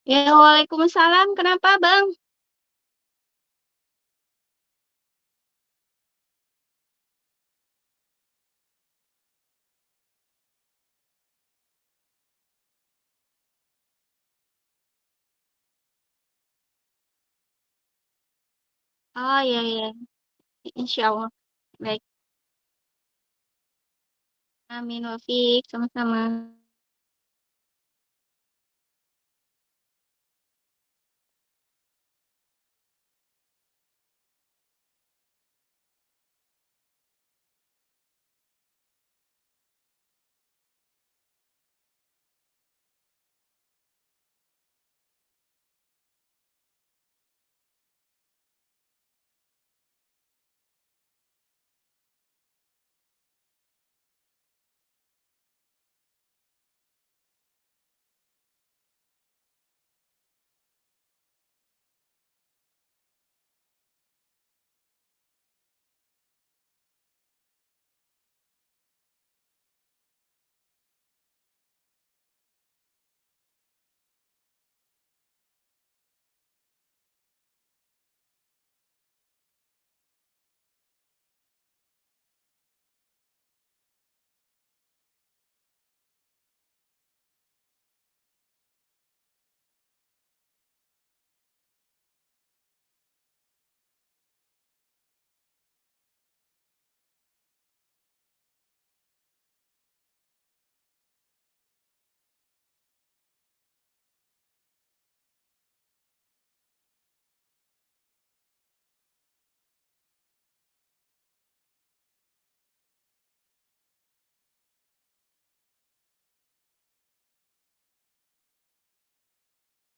Ya, waalaikumsalam. Kenapa, Bang? Oh, iya, iya. Insya Allah. Baik. Amin, Wafik. Sama-sama.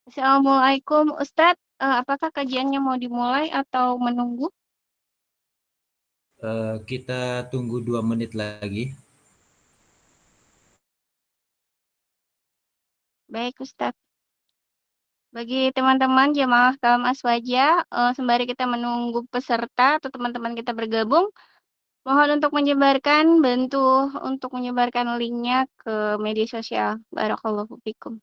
Assalamualaikum, Ustadz. Apakah kajiannya mau dimulai atau menunggu? Kita tunggu 2 menit lagi. Baik, Ustadz. Bagi teman-teman jemaah kaum aswaja, sembari kita menunggu peserta atau teman-teman kita bergabung, mohon untuk bantu untuk menyebarkan linknya ke media sosial. Barakallahu fikum.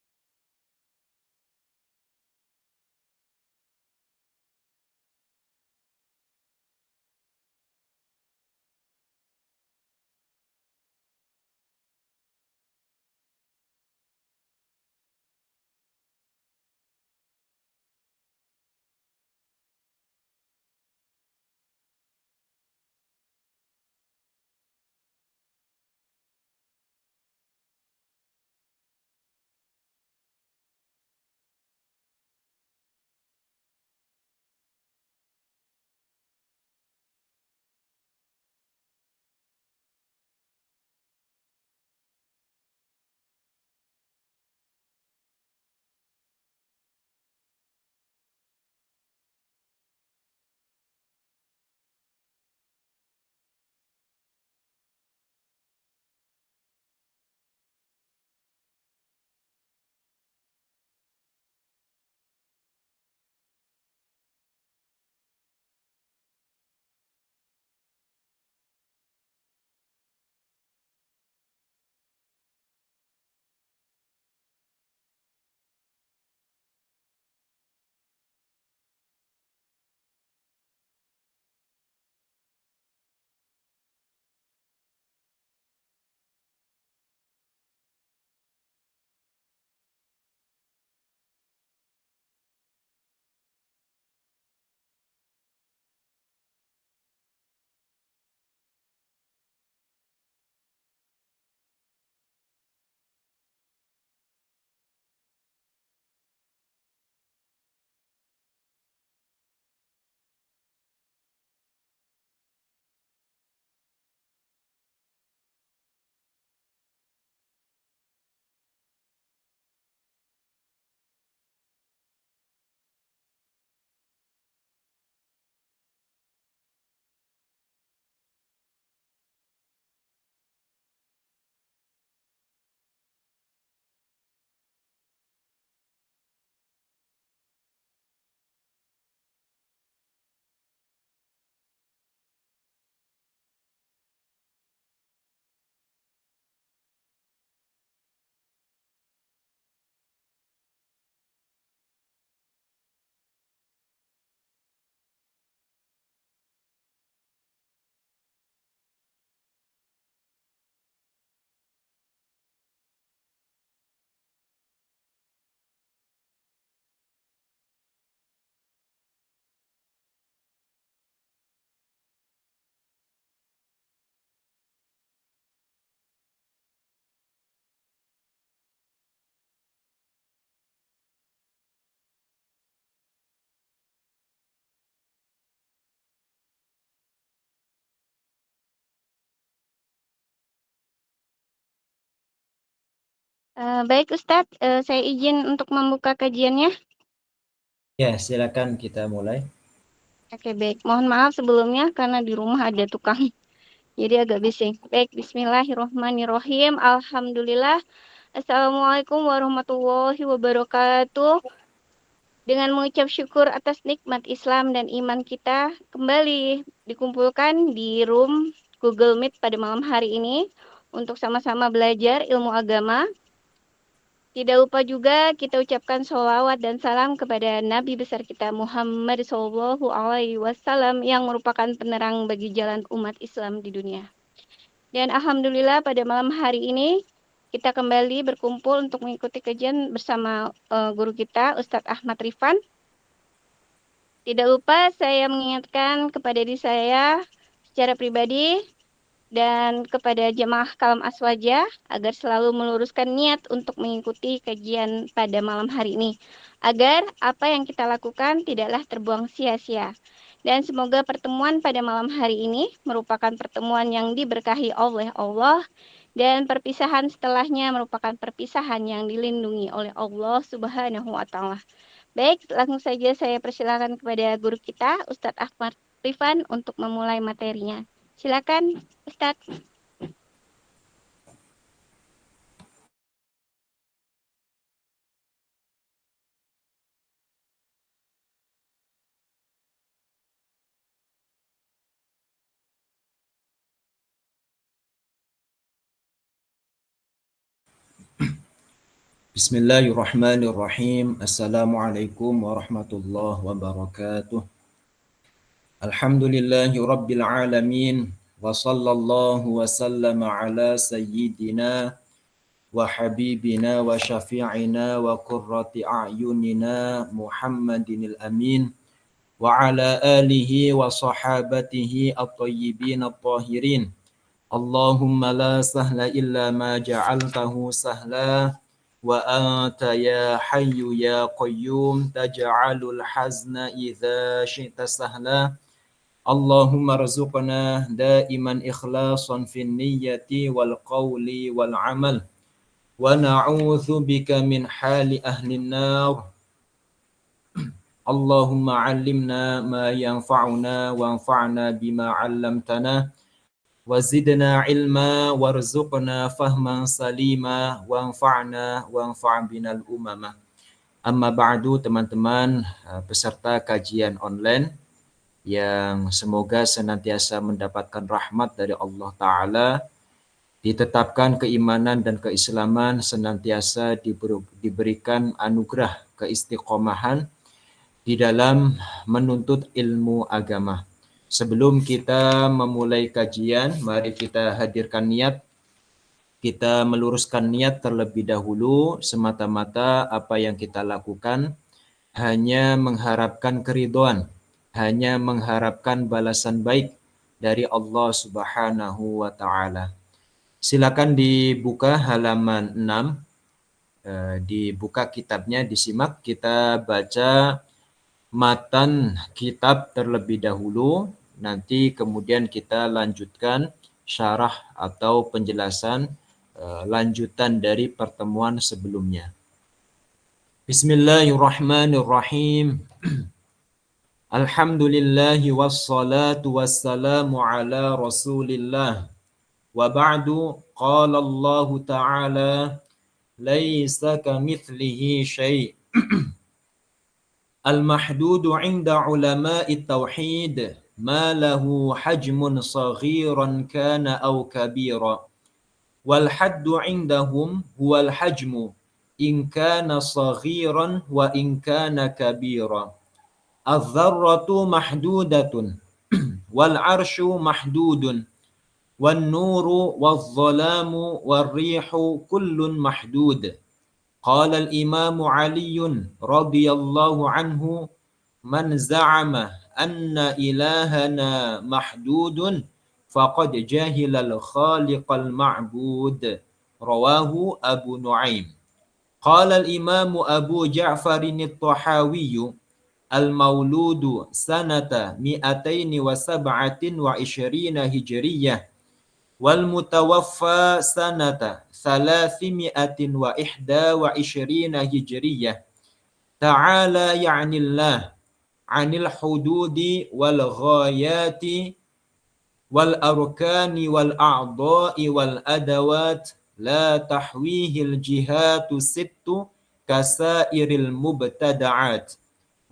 Baik Ustadz, saya izin untuk membuka kajiannya. Ya, silakan kita mulai. Oke, baik. Mohon maaf sebelumnya karena di rumah ada tukang, jadi agak bising. Baik, bismillahirrahmanirrahim. Alhamdulillah. Assalamualaikum warahmatullahi wabarakatuh. Dengan mengucap syukur atas nikmat Islam dan iman kita, kembali dikumpulkan di room Google Meet pada malam hari ini untuk sama-sama belajar ilmu agama. Tidak lupa juga kita ucapkan sholawat dan salam kepada Nabi besar kita Muhammad SAW yang merupakan penerang bagi jalan umat Islam di dunia. Dan Alhamdulillah pada malam hari ini kita kembali berkumpul untuk mengikuti kajian bersama guru kita Ustadz Ahmad Rifan. Tidak lupa saya mengingatkan kepada diri saya secara pribadi dan kepada jemaah Kalam Aswaja agar selalu meluruskan niat untuk mengikuti kajian pada malam hari ini, agar apa yang kita lakukan tidaklah terbuang sia-sia. Dan semoga pertemuan pada malam hari ini merupakan pertemuan yang diberkahi oleh Allah dan perpisahan setelahnya merupakan perpisahan yang dilindungi oleh Allah Subhanahu wa Ta'ala. Baik, langsung saja saya persilakan kepada guru kita Ustadz Ahmad Rifan untuk memulai materinya. Silakan Ustadz. Bismillahirrahmanirrahim. Assalamualaikum warahmatullahi wabarakatuh. Alhamdulillahi rabbil alamin. Wa sallallahu wa sallama ala sayyidina wa habibina wa syafi'ina wa qurrati a'yunina Muhammadinil amin. Wa ala alihi wa sahabatihi at-tayyibin at-tahirin. Allahumma la sahla illa ma ja'altahu sahla wa anta ya hayyu ya qayyum taj'alul hazna idza syi'ta sahla. Allahumma rzuqna daiman ikhlasan fin niyyati wal qawli wal amal wa na'udzu bika min hali ahlin nar. Allahumma 'allimna ma yanfa'una wanfa'na bima 'allamtana wazidna ilma warzuqna fahman salima wanfa'na wanfa' binal umama. Amma ba'du, teman-teman peserta kajian online yang semoga senantiasa mendapatkan rahmat dari Allah Ta'ala, ditetapkan keimanan dan keislaman, senantiasa diberikan anugerah keistiqomahan di dalam menuntut ilmu agama. Sebelum kita memulai kajian, mari kita hadirkan niat. Kita meluruskan niat terlebih dahulu, semata-mata apa yang kita lakukan hanya mengharapkan keridhaan, hanya mengharapkan balasan baik dari Allah Subhanahu wa Ta'ala. Silakan dibuka halaman 6, dibuka kitabnya, disimak. Kita baca matan kitab terlebih dahulu, nanti kemudian kita lanjutkan syarah atau penjelasan lanjutan dari pertemuan sebelumnya. Bismillahirrahmanirrahim. Alhamdulillahi wassalatu wassalamu ala rasulillah. Wa ba'du, qala Allah ta'ala, laisa kamithlihi syai'. Al-mahdudu 'inda ulama'i tauhid ma lahu hajmun saghiran kana aw kabira. Wal haddu 'indahum huwal hajmu in kana saghiran wa in kana kabira. Az-zarratu mahdudatun wal 'arsyu mahdudun wan nuru waz-zalamu war-rihu kullun mahdud. Qala al-Imam Ali radhiyallahu anhu, man za'ama anna ilahana mahdudun faqad jahilal khaliqal ma'bud. Rawahu Abu Nuaim. Qala al-Imam Abu Ja'farin at-Tahawi al-mauludu sanata 227 hijriyah wal mutawaffa sanata 321 hijriyah. Ta'ala ya'nillah 'anil hududi wal ghayati wal arkani wal a'dha'i wal adawat la tahwihil jihatu sittu kasairil mubtada'at.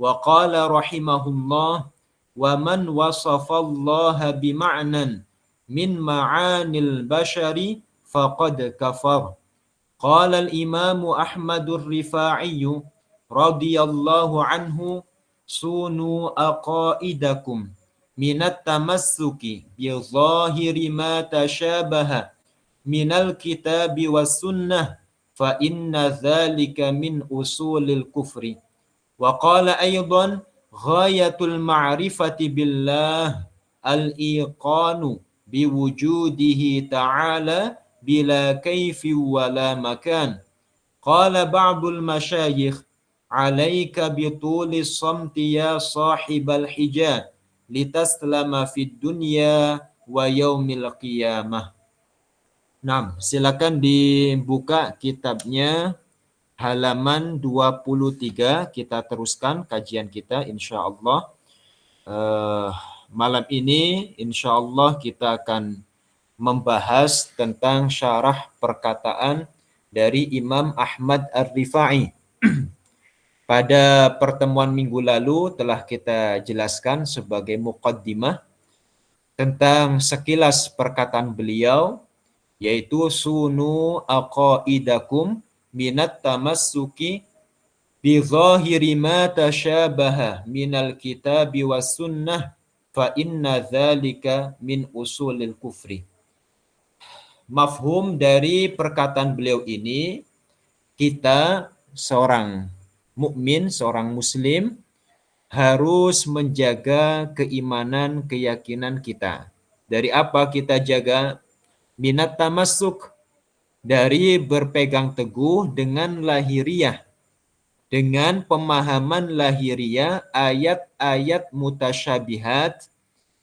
Wa qala rahimahullah wa man wasafallaha bima'nan min ma'anil bashari faqad kafar. Qala al-imamu Ahmadur Rifa'i radhiyallahu anhu sunu aqaidakum minat tamassuki bi zahiri ma tashabaha minal kitabi was sunnah fa inna dzalika min usulil kufri. Wa qala aydan ghayatul ma'rifati billah al-iqanu biwujudihi ta'ala bila kaifi wala makan. Qala ba'dul masyayikh alaika bituli samti ya sahibal hijab litaslama fid dunya wa yaumil qiyamah. Nah, silakan dibuka kitabnya halaman 23. Kita teruskan kajian kita insyaallah. Malam ini insyaallah kita akan membahas tentang syarah perkataan dari Imam Ahmad Ar-Rifa'i. Pada pertemuan minggu lalu telah kita jelaskan sebagai muqaddimah tentang sekilas perkataan beliau, yaitu sunu aqaidakum minat tamassuki bi zahiri ma tashabaha minal kitabi was sunnah fa inna dzalika min usulil kufri. Mafhum dari perkataan beliau ini, kita seorang mukmin, seorang muslim harus menjaga keimanan, keyakinan kita. Dari apa kita jaga? Minat tamassuk, dari berpegang teguh dengan lahiriah, dengan pemahaman lahiriah ayat-ayat mutasyabihat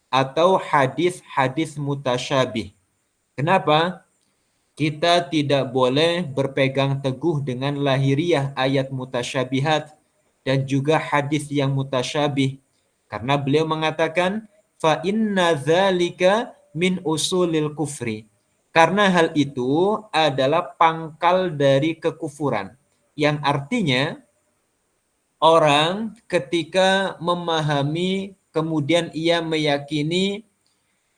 atau hadis-hadis mutasyabih. Kenapa? Kita tidak boleh berpegang teguh dengan lahiriah ayat mutasyabihat dan juga hadis yang mutasyabih. Karena beliau mengatakan, fa inna dzalika min usulil kufri. Karena hal itu adalah pangkal dari kekufuran. Yang artinya, orang ketika memahami kemudian ia meyakini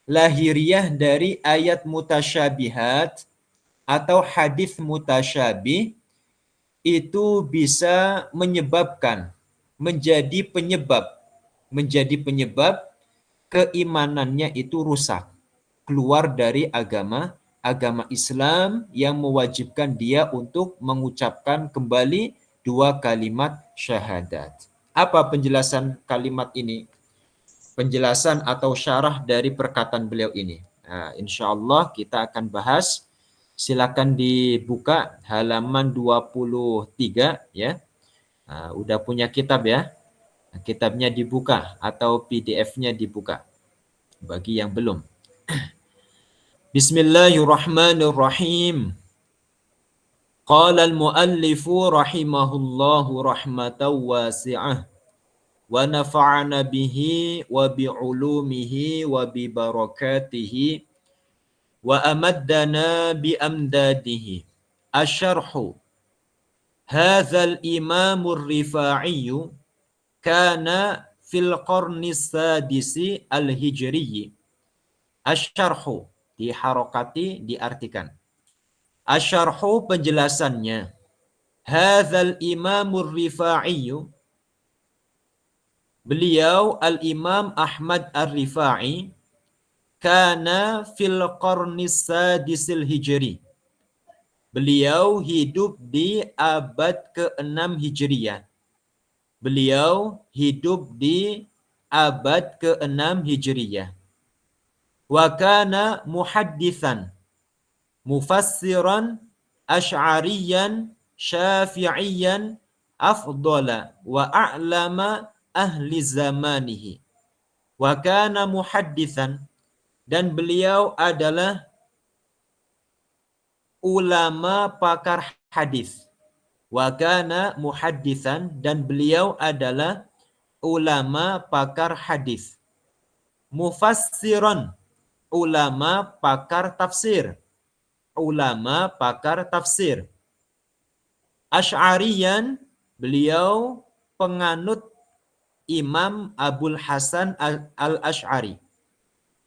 lahiriah dari ayat mutasyabihat atau hadis mutasyabih itu bisa menyebabkan menjadi penyebab keimanannya itu rusak, keluar dari agama Islam yang mewajibkan dia untuk mengucapkan kembali 2 kalimat syahadat. Apa penjelasan kalimat ini? Penjelasan atau syarah dari perkataan beliau ini. Nah, insyaallah kita akan bahas. Silakan dibuka halaman 23 ya. Nah, udah punya kitab ya. Nah, kitabnya dibuka atau PDF-nya dibuka. Bagi yang belum. Bismillahirrahmanirrahim. Qala al-muallifu rahimahullahu rahmatan wasi'ah. Wa nafa'ana bihi wa bi'ulumihi wa bi barakatihi wa amaddana bi amdadihi. Asyarhu hadzal imamur rifa'i kana fil qarni sadisi al-hijri. Asyarhu diharokati, diartikan. Asyarhu penjelasannya. Hadzal imamur rifa'i, beliau al-Imam Ahmad Ar-Rifa'i, kana fil qarni sadisil hijri. Beliau hidup di abad ke-6 Hijriyah. Beliau hidup di abad ke-6 Hijriyah. Wa kana muhadditsan, mufassiran, asy'ariyan, syafi'iyan, afdala wa a'lama ahli zamanihi. Wa kana muhadditsan, dan beliau adalah ulama pakar hadis. Wa kana muhaddisan, dan beliau adalah ulama pakar hadis. Mufassiron, ulama pakar tafsir. Ulama pakar tafsir. Asy'ariyan, beliau penganut Imam Abul Hasan al-Asy'ari.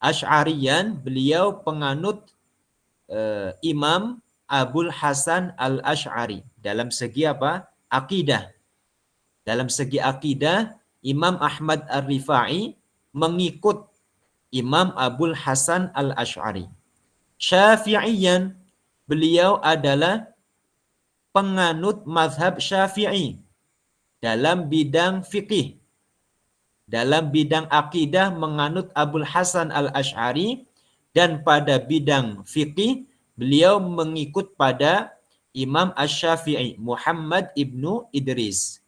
Asy'ariyan, beliau penganut Imam Abul Hasan al-Asy'ari. Dalam segi apa? Akidah. Dalam segi akidah, Imam Ahmad Ar-Rifai mengikut Imam Abul Hasan al-Asy'ari. Syafi'iyan, beliau adalah penganut mazhab Syafi'i dalam bidang fikih. Dalam bidang akidah menganut Abul Hasan al-Asy'ari, dan pada bidang fikih beliau mengikut pada Imam Asy-Syafi'i, Muhammad ibnu Idris.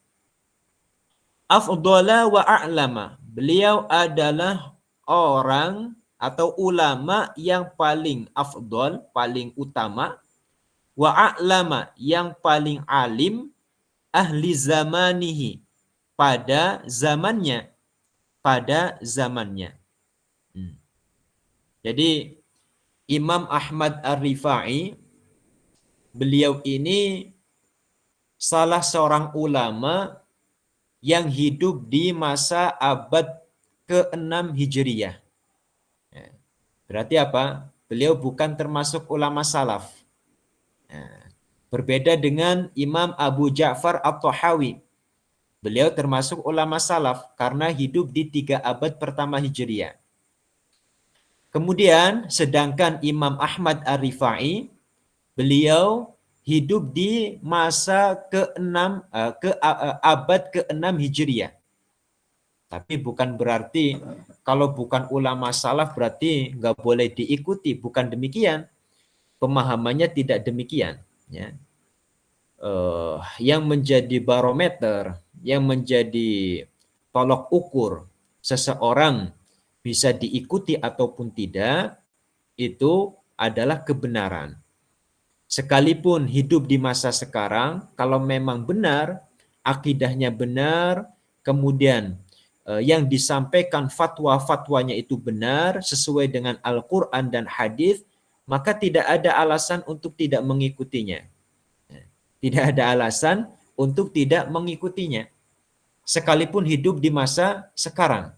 Afdhala wa a'lama, beliau adalah orang atau ulama yang paling afdol, paling utama, wa a'lama, yang paling alim, ahli zamanihi, pada zamannya, pada zamannya. Jadi Imam Ahmad Ar-Rifai, beliau ini salah seorang ulama yang hidup di masa abad ke-6 Hijriyah. Berarti apa? Beliau bukan termasuk ulama salaf. Berbeda dengan Imam Abu Ja'far At-Tahawi. Beliau termasuk ulama salaf karena hidup di 3 abad pertama Hijriyah. Kemudian sedangkan Imam Ahmad Ar-Rifai, beliau hidup di masa abad ke-6 Hijriyah. Tapi bukan berarti kalau bukan ulama salaf berarti nggak boleh diikuti. Bukan demikian. Pemahamannya tidak demikian. Ya. Yang menjadi barometer, yang menjadi tolok ukur seseorang bisa diikuti ataupun tidak, itu adalah kebenaran. Sekalipun hidup di masa sekarang, kalau memang benar, akidahnya benar, kemudian yang disampaikan fatwa-fatwanya itu benar, sesuai dengan Al-Quran dan hadis, maka tidak ada alasan untuk tidak mengikutinya. Tidak ada alasan untuk tidak mengikutinya. Sekalipun hidup di masa sekarang.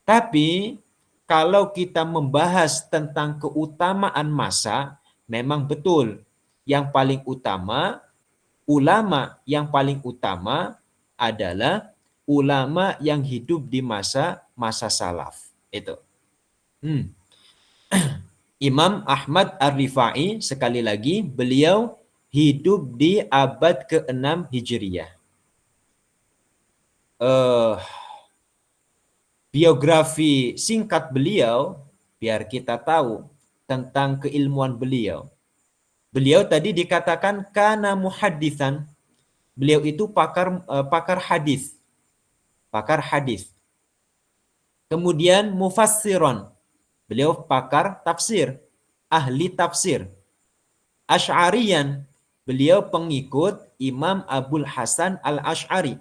Tapi kalau kita membahas tentang keutamaan masa, memang betul yang paling utama, ulama yang paling utama adalah ulama yang hidup di masa salaf. Itu. Imam Ahmad Ar-Rifai, sekali lagi, beliau hidup di abad ke-6 Hijriyah. Biografi singkat beliau, biar kita tahu tentang keilmuan beliau. Beliau tadi dikatakan kana muhaddisan. Beliau itu pakar hadis. Pakar hadis. Kemudian mufassiron. Beliau pakar tafsir, ahli tafsir. Asy'ariyan. Beliau pengikut Imam Abul Hasan al-Asy'ari.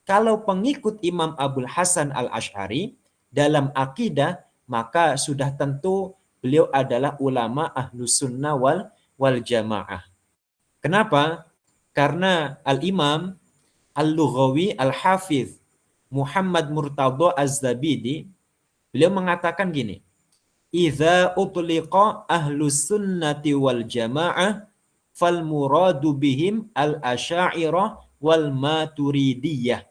Kalau pengikut Imam Abul Hasan al-Asy'ari dalam akidah, maka sudah tentu beliau adalah ulama ahlus sunnah wal jamaah. Kenapa? Karena al-imam al-lughawi al-hafiz Muhammad Murtadha Az-Zabidi, beliau mengatakan gini, idza utliqa ahlus sunnati wal jamaah fal muradu bihim al-asy'ariyah wal maturidiyah.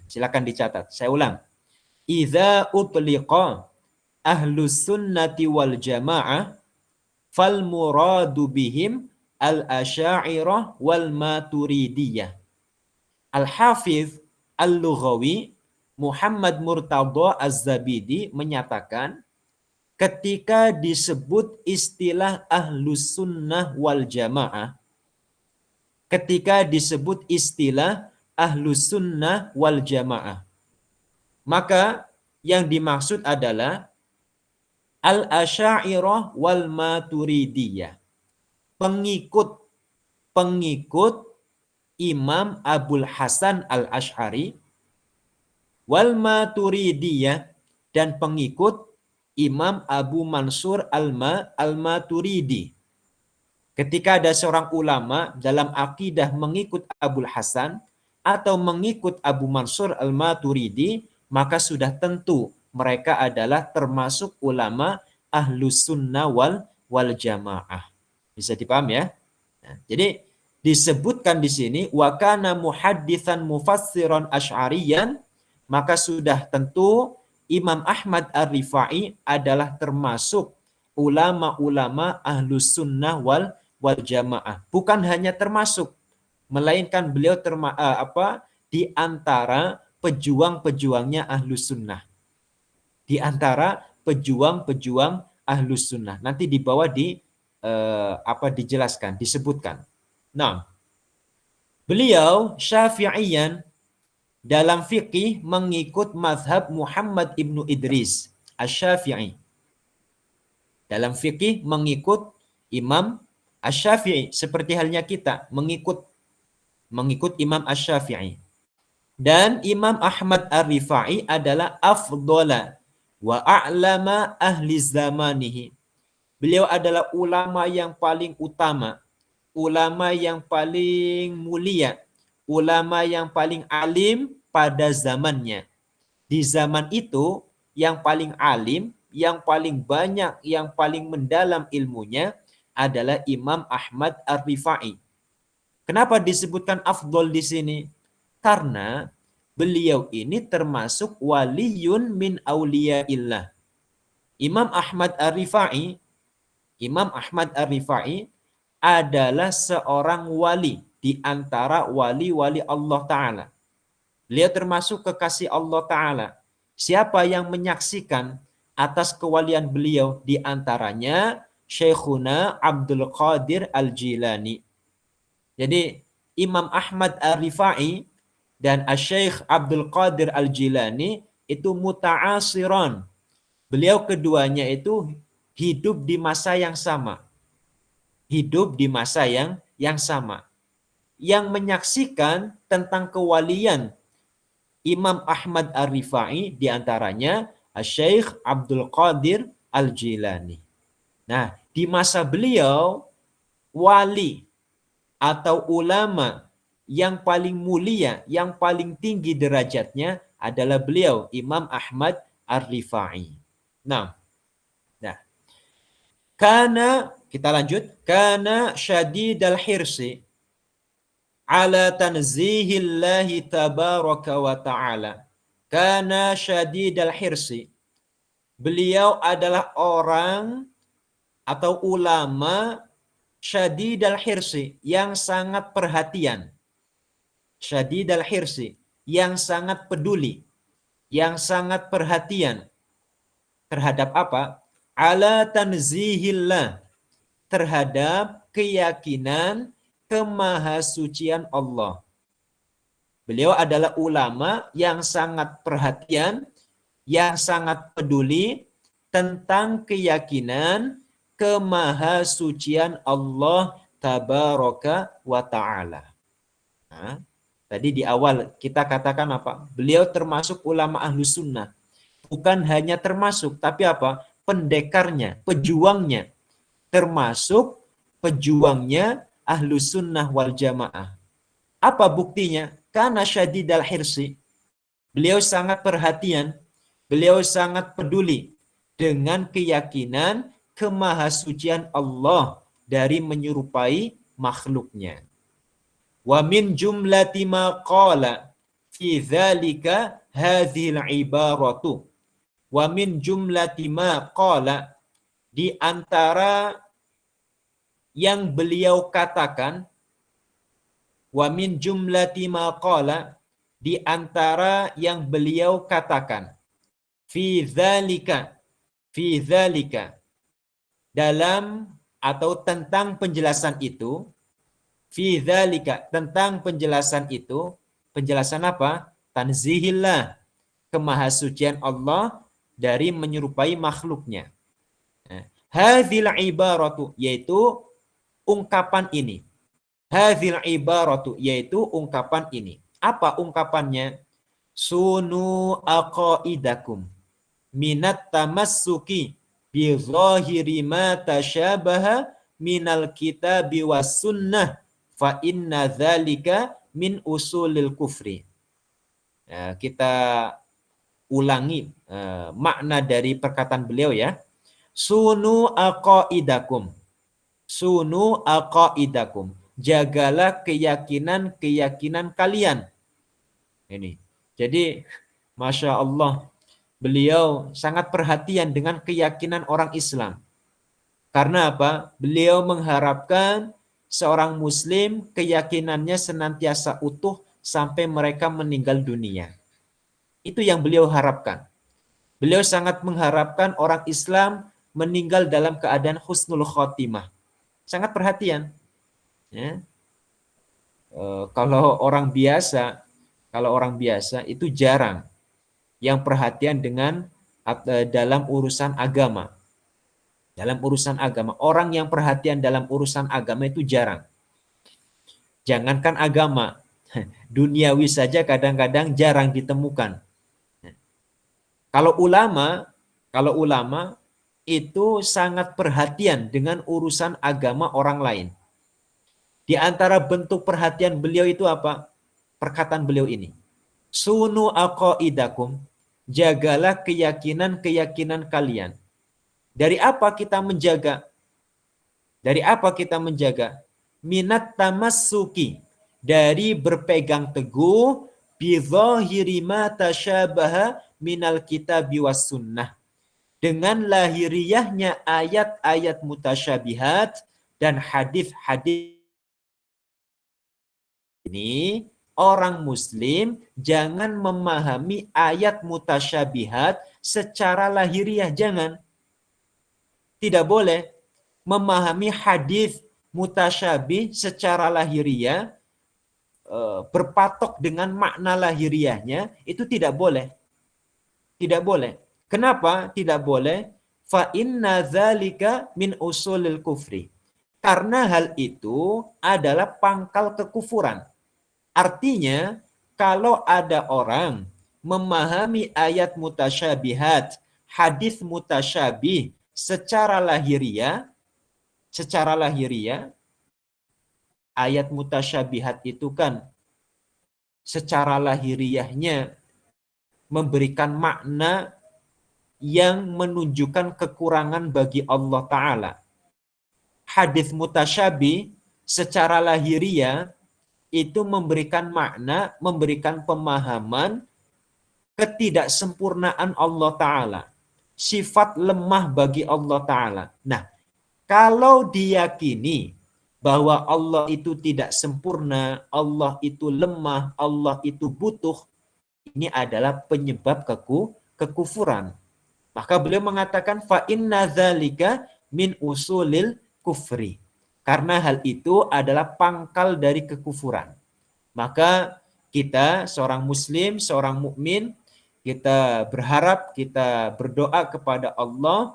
Silakan dicatat. Saya ulang. Idza utliqa ahlus sunnati wal jamaah fal muradu bihim al-asy'ariyah wal maturidiyah. Al-Hafiz Al-Lughawi Muhammad Murtadha Az-Zabidi menyatakan, ketika disebut istilah ahlus sunnah wal jamaah, ketika disebut istilah ahlus sunnah wal jamaah, maka yang dimaksud adalah Al-Asy'ariyah wal Maturidiyah. Pengikut Imam Abul Hasan Al-Asy'ari wal Maturidiyah, dan pengikut Imam Abu Mansur Al-Maturidi. Ketika ada seorang ulama dalam akidah mengikut Abul Hasan atau mengikut Abu Mansur Al-Maturidi, maka sudah tentu mereka adalah termasuk ulama Ahlus Sunnah wal Jamaah. Bisa dipaham ya? Nah, jadi disebutkan di sini wa kana muhadditsan mufassiran asy'ariyan, maka sudah tentu Imam Ahmad Ar-Rifai adalah termasuk ulama-ulama Ahlus Sunnah wal Jamaah. Bukan hanya termasuk, melainkan beliau di antara pejuang-pejuangnya Ahlus Sunnah. Di antara pejuang-pejuang Ahlus Sunnah. Nanti di bawah dijelaskan, disebutkan. Nah, beliau Syafi'iyan, dalam fikih mengikut mazhab Muhammad ibnu Idris Asy-Syafi'i. Dalam fikih mengikut Imam Asy-Syafi'i, seperti halnya kita mengikut Imam Asy-Syafi'i. Dan Imam Ahmad Ar-Rifai adalah afdhala wa a'lama ahli zamanihi. Beliau adalah ulama yang paling utama, ulama yang paling mulia, ulama yang paling alim pada zamannya. Di zaman itu yang paling alim, yang paling banyak, yang paling mendalam ilmunya adalah Imam Ahmad Ar-Rifai. Kenapa disebutkan afdol di sini? Karena beliau ini termasuk waliyun min auliyaillah. Imam Ahmad Ar-Rifai adalah seorang wali di antara wali-wali Allah Ta'ala. Beliau termasuk kekasih Allah Ta'ala. Siapa yang menyaksikan atas kewalian beliau? Di antaranya Syekhuna Abdul Qadir Al-Jilani. Jadi Imam Ahmad Ar-Rifai dan Syekh Abdul Qadir Al-Jilani itu muta'asiran. Beliau keduanya itu hidup di masa yang sama. Hidup di masa yang sama. Yang menyaksikan tentang kewalian Imam Ahmad Ar-Rifai diantaranya Syekh Abdul Qadir Al-Jilani. Nah, di masa beliau, wali atau ulama yang paling mulia, yang paling tinggi derajatnya adalah beliau, Imam Ahmad Ar-Rifai. Nah, kita lanjut. Kana syadidal hirsi ala tanzihillahi tabaraka wa ta'ala. Kana syadidal hirsi. Beliau adalah orang atau ulama syadidal hirsi, yang sangat perhatian. Syadidal hirsi, yang sangat peduli, yang sangat perhatian. Terhadap apa? Ala tanzihillah. Terhadap keyakinan kemahasucian Allah. Beliau adalah ulama yang sangat perhatian, yang sangat peduli tentang keyakinan kemahasucian Allah Tabaraka wa Ta'ala. Nah, tadi di awal kita katakan apa? Beliau termasuk ulama Ahlus Sunnah. Bukan hanya termasuk, tapi apa? Pendekarnya, pejuangnya. Termasuk pejuangnya Ahlus Sunnah wal Jamaah. Apa buktinya? Karena syadidal hirsi. Beliau sangat perhatian, beliau sangat peduli dengan keyakinan kemahasucian Allah dari menyerupai makhluknya. Wa min jumlati ma qala fi dzalika hadhil ibaratu. Wa min jumlati ma qala, di antara yang beliau katakan, wa min jumlati ma qala, di antara yang beliau katakan, fi dzalika, dalam atau tentang penjelasan itu, fi dzalika, tentang penjelasan itu. Penjelasan apa? Tanzihillah, kemahasucian Allah dari menyerupai makhluknya. Hadzil ibaratu, yaitu ungkapan ini. Hadzil ibaratu, yaitu ungkapan ini. Apa ungkapannya? Sunu aqaidakum minat tamassuki bi zahiri ma tashabaha minal kitabi was sunnah fa inna dzalika min usulil kufri. Kita ulangi makna dari perkataan beliau ya. Sunu aqaidakum. Sunu aqaidakum. Jagalah keyakinan-keyakinan kalian. Ini. Jadi, Masya Allah, beliau sangat perhatian dengan keyakinan orang Islam. Karena apa? Beliau mengharapkan seorang Muslim keyakinannya senantiasa utuh sampai mereka meninggal dunia. Itu yang beliau harapkan. Beliau sangat mengharapkan orang Islam meninggal dalam keadaan husnul khotimah. Sangat perhatian. Ya. Kalau orang biasa itu jarang yang perhatian dengan dalam urusan agama. Dalam urusan agama, orang yang perhatian dalam urusan agama itu jarang. Jangankan agama, duniawi saja kadang-kadang jarang ditemukan. Kalau ulama itu sangat perhatian dengan urusan agama orang lain. Di antara bentuk perhatian beliau itu apa? Perkataan beliau ini. Sunu aqaidakum, jagalah keyakinan-keyakinan kalian. Dari apa kita menjaga? Dari apa kita menjaga? Minat tamassuki, dari berpegang teguh bi dhahiri ma tashabaha minal kitabi was sunnah. Dengan lahiriahnya ayat-ayat mutasyabihat dan hadis-hadis ini, orang muslim jangan memahami ayat mutasyabihat secara lahiriah, jangan. Tidak boleh memahami hadis mutasyabih secara lahiriah, berpatok dengan makna lahiriahnya, itu tidak boleh. Tidak boleh. Kenapa tidak boleh? Fa inna dzalika min usulil kufri. Karena hal itu adalah pangkal kekufuran. Artinya, kalau ada orang memahami ayat mutasyabihat, hadis mutasyabih secara lahiriah, ayat mutasyabihat itu kan secara lahiriahnya memberikan makna yang menunjukkan kekurangan bagi Allah Ta'ala. Hadis mutasyabih secara lahiriah itu memberikan makna, memberikan pemahaman ketidaksempurnaan Allah Ta'ala. Sifat lemah bagi Allah Ta'ala. Nah, kalau diyakini bahwa Allah itu tidak sempurna, Allah itu lemah, Allah itu butuh, ini adalah penyebab kekufuran. Maka beliau mengatakan fa inna dzalika min usulil kufri. Karena hal itu adalah pangkal dari kekufuran. Maka kita seorang muslim, seorang mukmin, kita berharap, kita berdoa kepada Allah,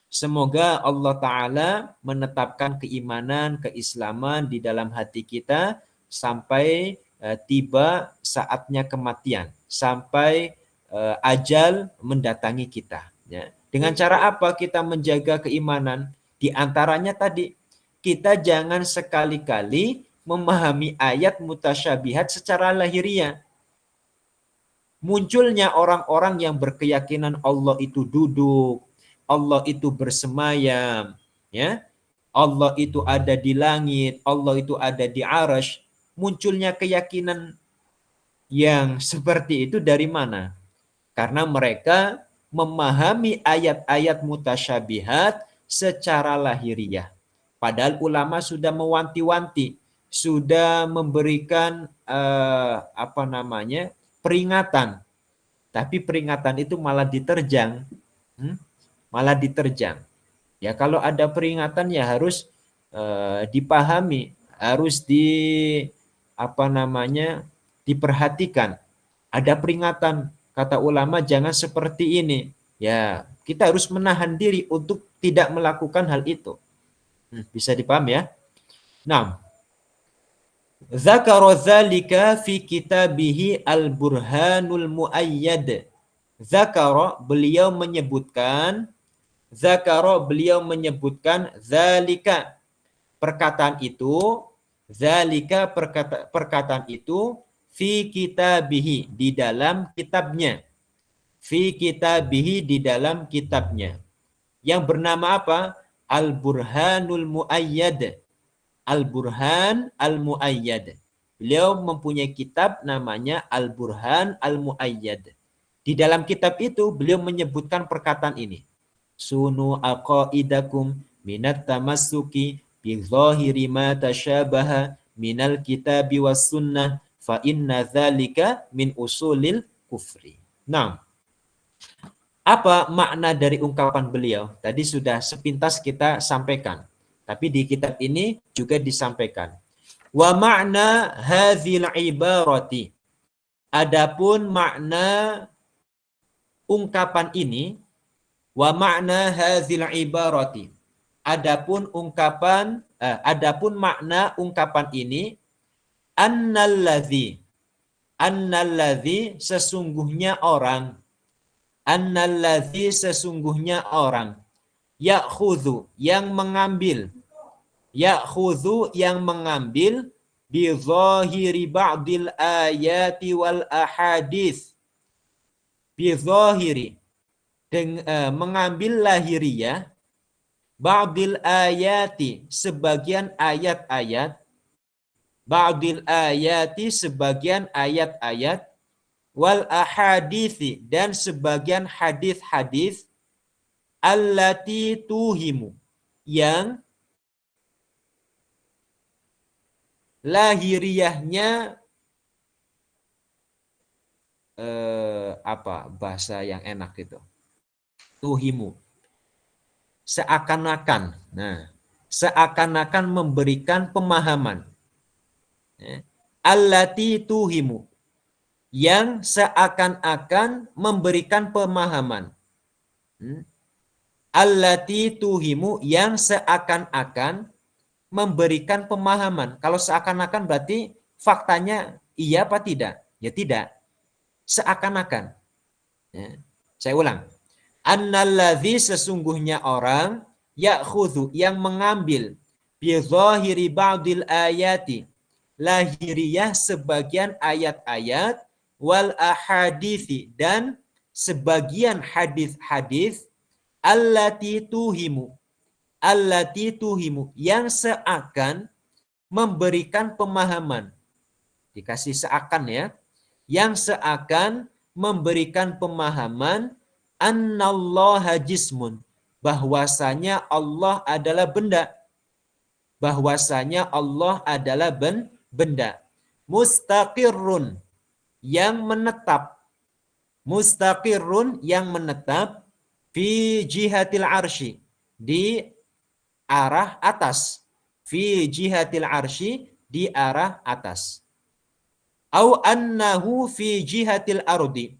semoga Allah Ta'ala menetapkan keimanan, keislaman di dalam hati kita sampai tiba saatnya kematian, sampai ajal mendatangi kita. Ya. Dengan cara apa kita menjaga keimanan? Di antaranya tadi, kita jangan sekali-kali memahami ayat mutasyabihat secara lahiriah. Munculnya orang-orang yang berkeyakinan Allah itu duduk, Allah itu bersemayam, ya, Allah itu ada di langit, Allah itu ada di arasy. Munculnya keyakinan yang seperti itu dari mana? Karena mereka memahami ayat-ayat mutasyabihat secara lahiriah. Padahal ulama sudah mewanti-wanti, sudah memberikan peringatan. Tapi peringatan itu malah diterjang. Malah diterjang. Ya, kalau ada peringatan ya harus dipahami, harus diperhatikan. Ada peringatan, kata ulama, jangan seperti ini. Ya, kita harus menahan diri untuk tidak melakukan hal itu. Bisa dipahami ya? Nah, Zakara dzalika fi kitabihi Al-Burhanul Muayyad. Beliau menyebutkan zalika perkataan itu, perkataan itu fi kitabihi di dalam kitabnya. Fi kitabihi di dalam kitabnya. Yang bernama apa? Al-Burhanul Muayyad. Al-Burhan Al-Muayyad. Beliau mempunyai kitab namanya Al-Burhan Al-Muayyad. Di dalam kitab itu beliau menyebutkan perkataan ini. Sunu aqaidakum minat tamassuki bi zahiri ma tashabaha minal kitabi was sunnah fa inna dzalika min usulil kufri. Nah, apa makna dari ungkapan beliau? Tadi sudah sepintas kita sampaikan. Tapi di kitab ini juga disampaikan. Wa makna hadzal ibarati. Adapun makna ungkapan ini, wa makna hadzal ibarati. Adapun makna ungkapan ini, annalladzi sesungguhnya orang ya'khudhu yang mengambil bi zahiri ba'dil ayati wal ahadits bi zahiri mengambil lahiriah ba'dil ayati sebagian ayat-ayat wal ahadithi dan sebagian hadis-hadis allati tuhimu yang lahiriahnya apa bahasa yang enak itu, tuhimu seakan-akan, seakan-akan memberikan pemahaman, allati tuhimu yang seakan-akan memberikan pemahaman, allati tuhimu yang seakan-akan memberikan pemahaman. Kalau seakan-akan berarti faktanya iya apa tidak? Ya tidak. Seakan-akan. Ya. Saya ulang. Annalladzi sesungguhnya orang ya'khudhu yang mengambil bi zahiri ba'dil ayati lahiriah sebagian ayat-ayat wal ahadithi dan sebagian hadis-hadis allati tuhimu yang seakan memberikan pemahaman. Dikasih seakan ya. Yang seakan memberikan pemahaman annallaha jismun, bahwasanya Allah adalah benda. Bahwasanya Allah adalah benda. Mustaqirrun yang menetap. Mustaqirrun yang menetap fi jihatil arsy di arah atas. Fi jihatil arsy di arah atas. Au annahu fi jihatil ardi.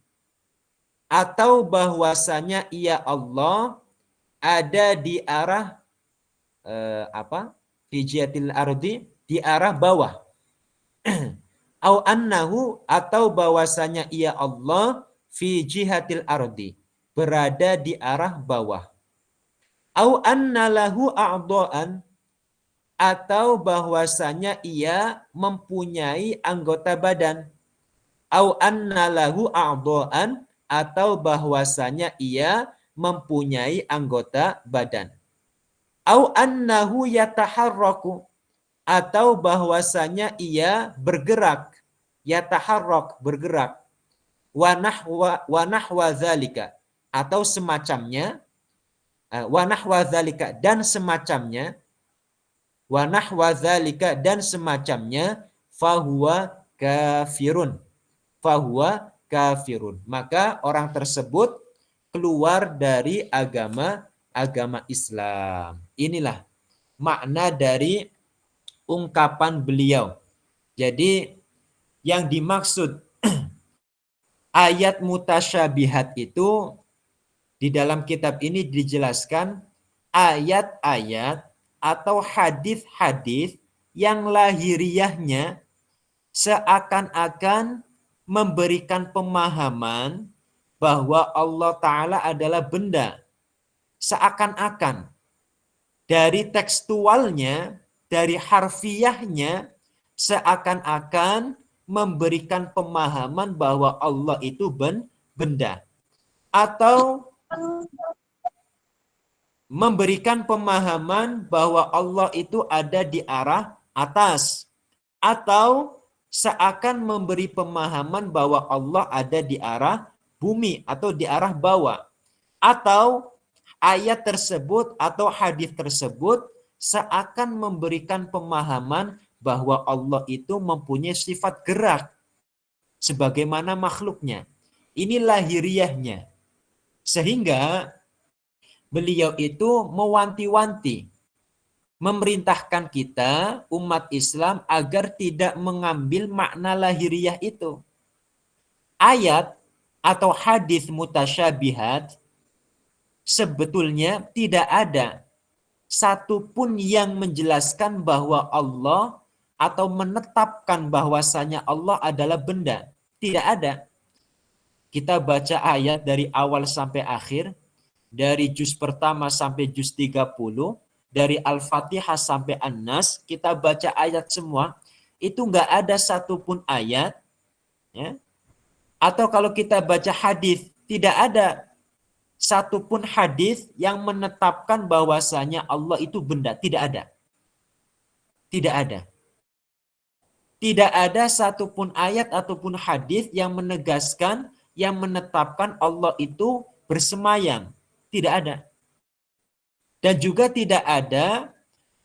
Atau bahwasanya ia Allah ada di arah fi jihatil ardi di arah bawah. Au annahu atau bahwasanya ia Allah fi jihatil ardi berada di arah bawah. Au anna lahu a'dha'an atau bahwasanya ia mempunyai anggota badan. Au anna lahu a'dha'an atau bahwasanya ia mempunyai anggota badan. Au annahu yataharraku atau bahwasanya ia bergerak, yataharrak bergerak, wa nahwa dzalika atau semacamnya, wa nahwa dzalika dan semacamnya, wa nahwa dzalika dan semacamnya, fahuwa kafirun, fahuwa kafirun, maka orang tersebut keluar dari agama Islam. Inilah makna dari ungkapan beliau. Jadi yang dimaksud ayat mutasyabihat itu Di dalam kitab ini dijelaskan ayat-ayat atau hadis-hadis yang lahiriahnya seakan-akan memberikan pemahaman bahwa Allah Ta'ala adalah benda. Seakan-akan. Dari tekstualnya, dari harfiahnya, seakan-akan memberikan pemahaman bahwa Allah itu benda. Atau memberikan pemahaman bahwa Allah itu ada di arah atas. Atau seakan memberi pemahaman bahwa Allah ada di arah bumi atau di arah bawah. Atau ayat tersebut atau hadis tersebut seakan memberikan pemahaman bahwa Allah itu mempunyai sifat gerak sebagaimana makhluknya. Ini lahiriahnya. Sehingga beliau itu mewanti-wanti, memerintahkan kita umat Islam agar tidak mengambil makna lahiriah itu. Ayat atau hadis mutasyabihat sebetulnya tidak ada satupun yang menjelaskan bahwa Allah atau menetapkan bahwasanya Allah adalah benda. Tidak ada. Kita baca ayat dari awal sampai akhir, dari juz pertama sampai juz 30, dari Al-Fatihah sampai An-Nas, kita baca ayat semua, itu nggak ada satupun ayat, ya. Atau kalau kita baca hadis, tidak ada satupun hadis yang menetapkan bahwasanya Allah itu benda. Tidak ada. Tidak ada. Tidak ada satupun ayat ataupun hadis yang menegaskan, yang menetapkan Allah itu bersemayam. Tidak ada. Dan juga tidak ada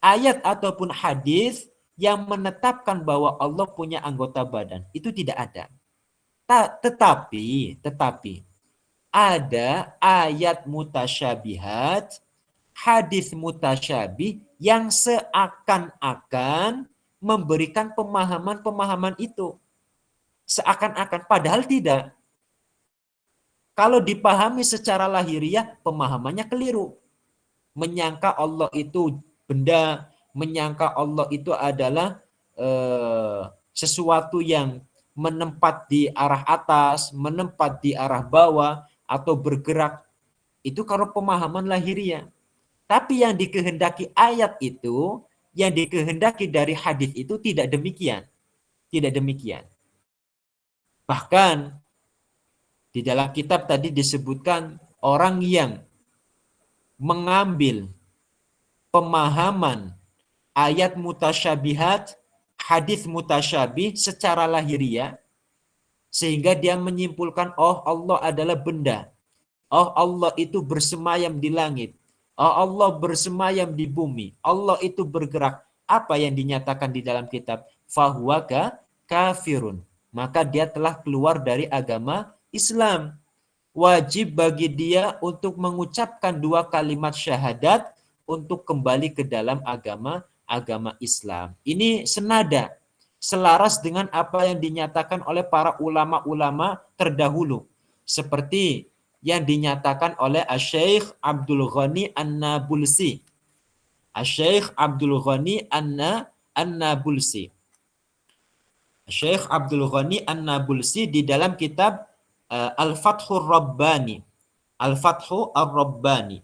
ayat ataupun hadis yang menetapkan bahwa Allah punya anggota badan. Itu tidak ada. Tetapi ada ayat mutasyabihat, hadis mutasyabih yang seakan-akan memberikan pemahaman-pemahaman itu. Seakan-akan, padahal tidak. Kalau dipahami secara lahiriah, pemahamannya keliru. Menyangka Allah itu benda, menyangka Allah itu adalah sesuatu yang menempat di arah atas, menempat di arah bawah, atau bergerak. Itu kalau pemahaman lahiriah. Tapi yang dikehendaki ayat itu, yang dikehendaki dari hadis itu tidak demikian. Tidak demikian. Bahkan di dalam kitab tadi disebutkan orang yang mengambil pemahaman ayat mutasyabihat, hadis mutasyabih secara lahiriah, sehingga dia menyimpulkan, oh Allah adalah benda. Oh Allah itu bersemayam di langit. Oh Allah bersemayam di bumi. Allah itu bergerak. Apa yang dinyatakan di dalam kitab? Fahuwa kafirun. Maka dia telah keluar dari agama Islam. Wajib bagi dia untuk mengucapkan 2 kalimat syahadat untuk kembali ke dalam agama Islam. Ini senada, selaras dengan apa yang dinyatakan oleh para ulama-ulama terdahulu. Seperti yang dinyatakan oleh Asy-Syaikh Abdul Ghani An-Nabulsi. Asy-Syaikh Abdul Ghani An-Nabulsi. Syekh Abdul Ghani An-Nabulsi di dalam kitab Al-Fathur Rabbani. Al-Fathu Ar-Rabbani.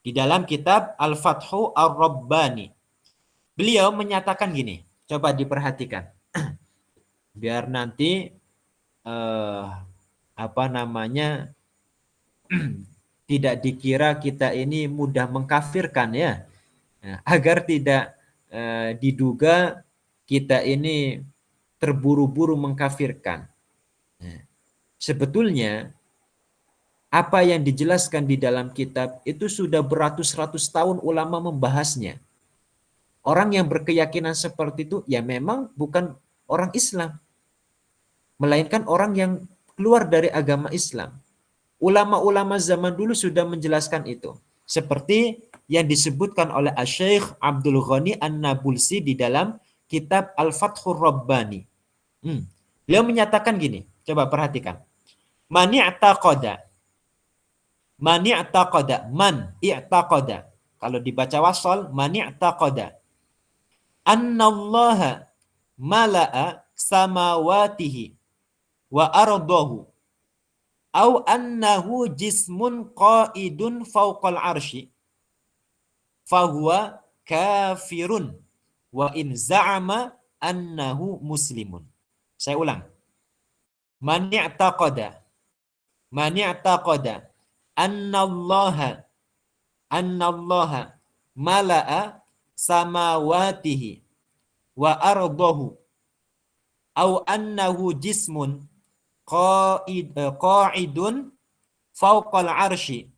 Di dalam kitab Al-Fathu Ar-Rabbani. Beliau menyatakan gini, coba diperhatikan. Biar nanti tidak dikira kita ini mudah mengkafirkan ya. Agar tidak diduga kita ini terburu-buru mengkafirkan. Sebetulnya apa yang dijelaskan di dalam kitab itu sudah beratus-ratus tahun ulama membahasnya. Orang yang berkeyakinan seperti itu ya memang bukan orang Islam, melainkan orang yang keluar dari agama Islam. Ulama-ulama zaman dulu sudah menjelaskan itu. Seperti yang disebutkan oleh Asy-Syaikh Abdul Ghani An-Nabulsi di dalam kitab Al-Fathur Rabbani. Beliau menyatakan gini, coba perhatikan. Mani'taqada Man i'taqada, man i'taqada. Kalau dibaca wasal, man i'taqada. Annallaha mala'a samawatihi wa ardahu. Au annahu jismun qaidun fawqal arshi. Fahuwa kafirun. Wa in za'ama annahu muslimun. Saya ulang. Man i'taqada. Man i'taqada. Annallaha mala'a samawatihi wa ardahu au annahu jismun qa'idun fawqal arshi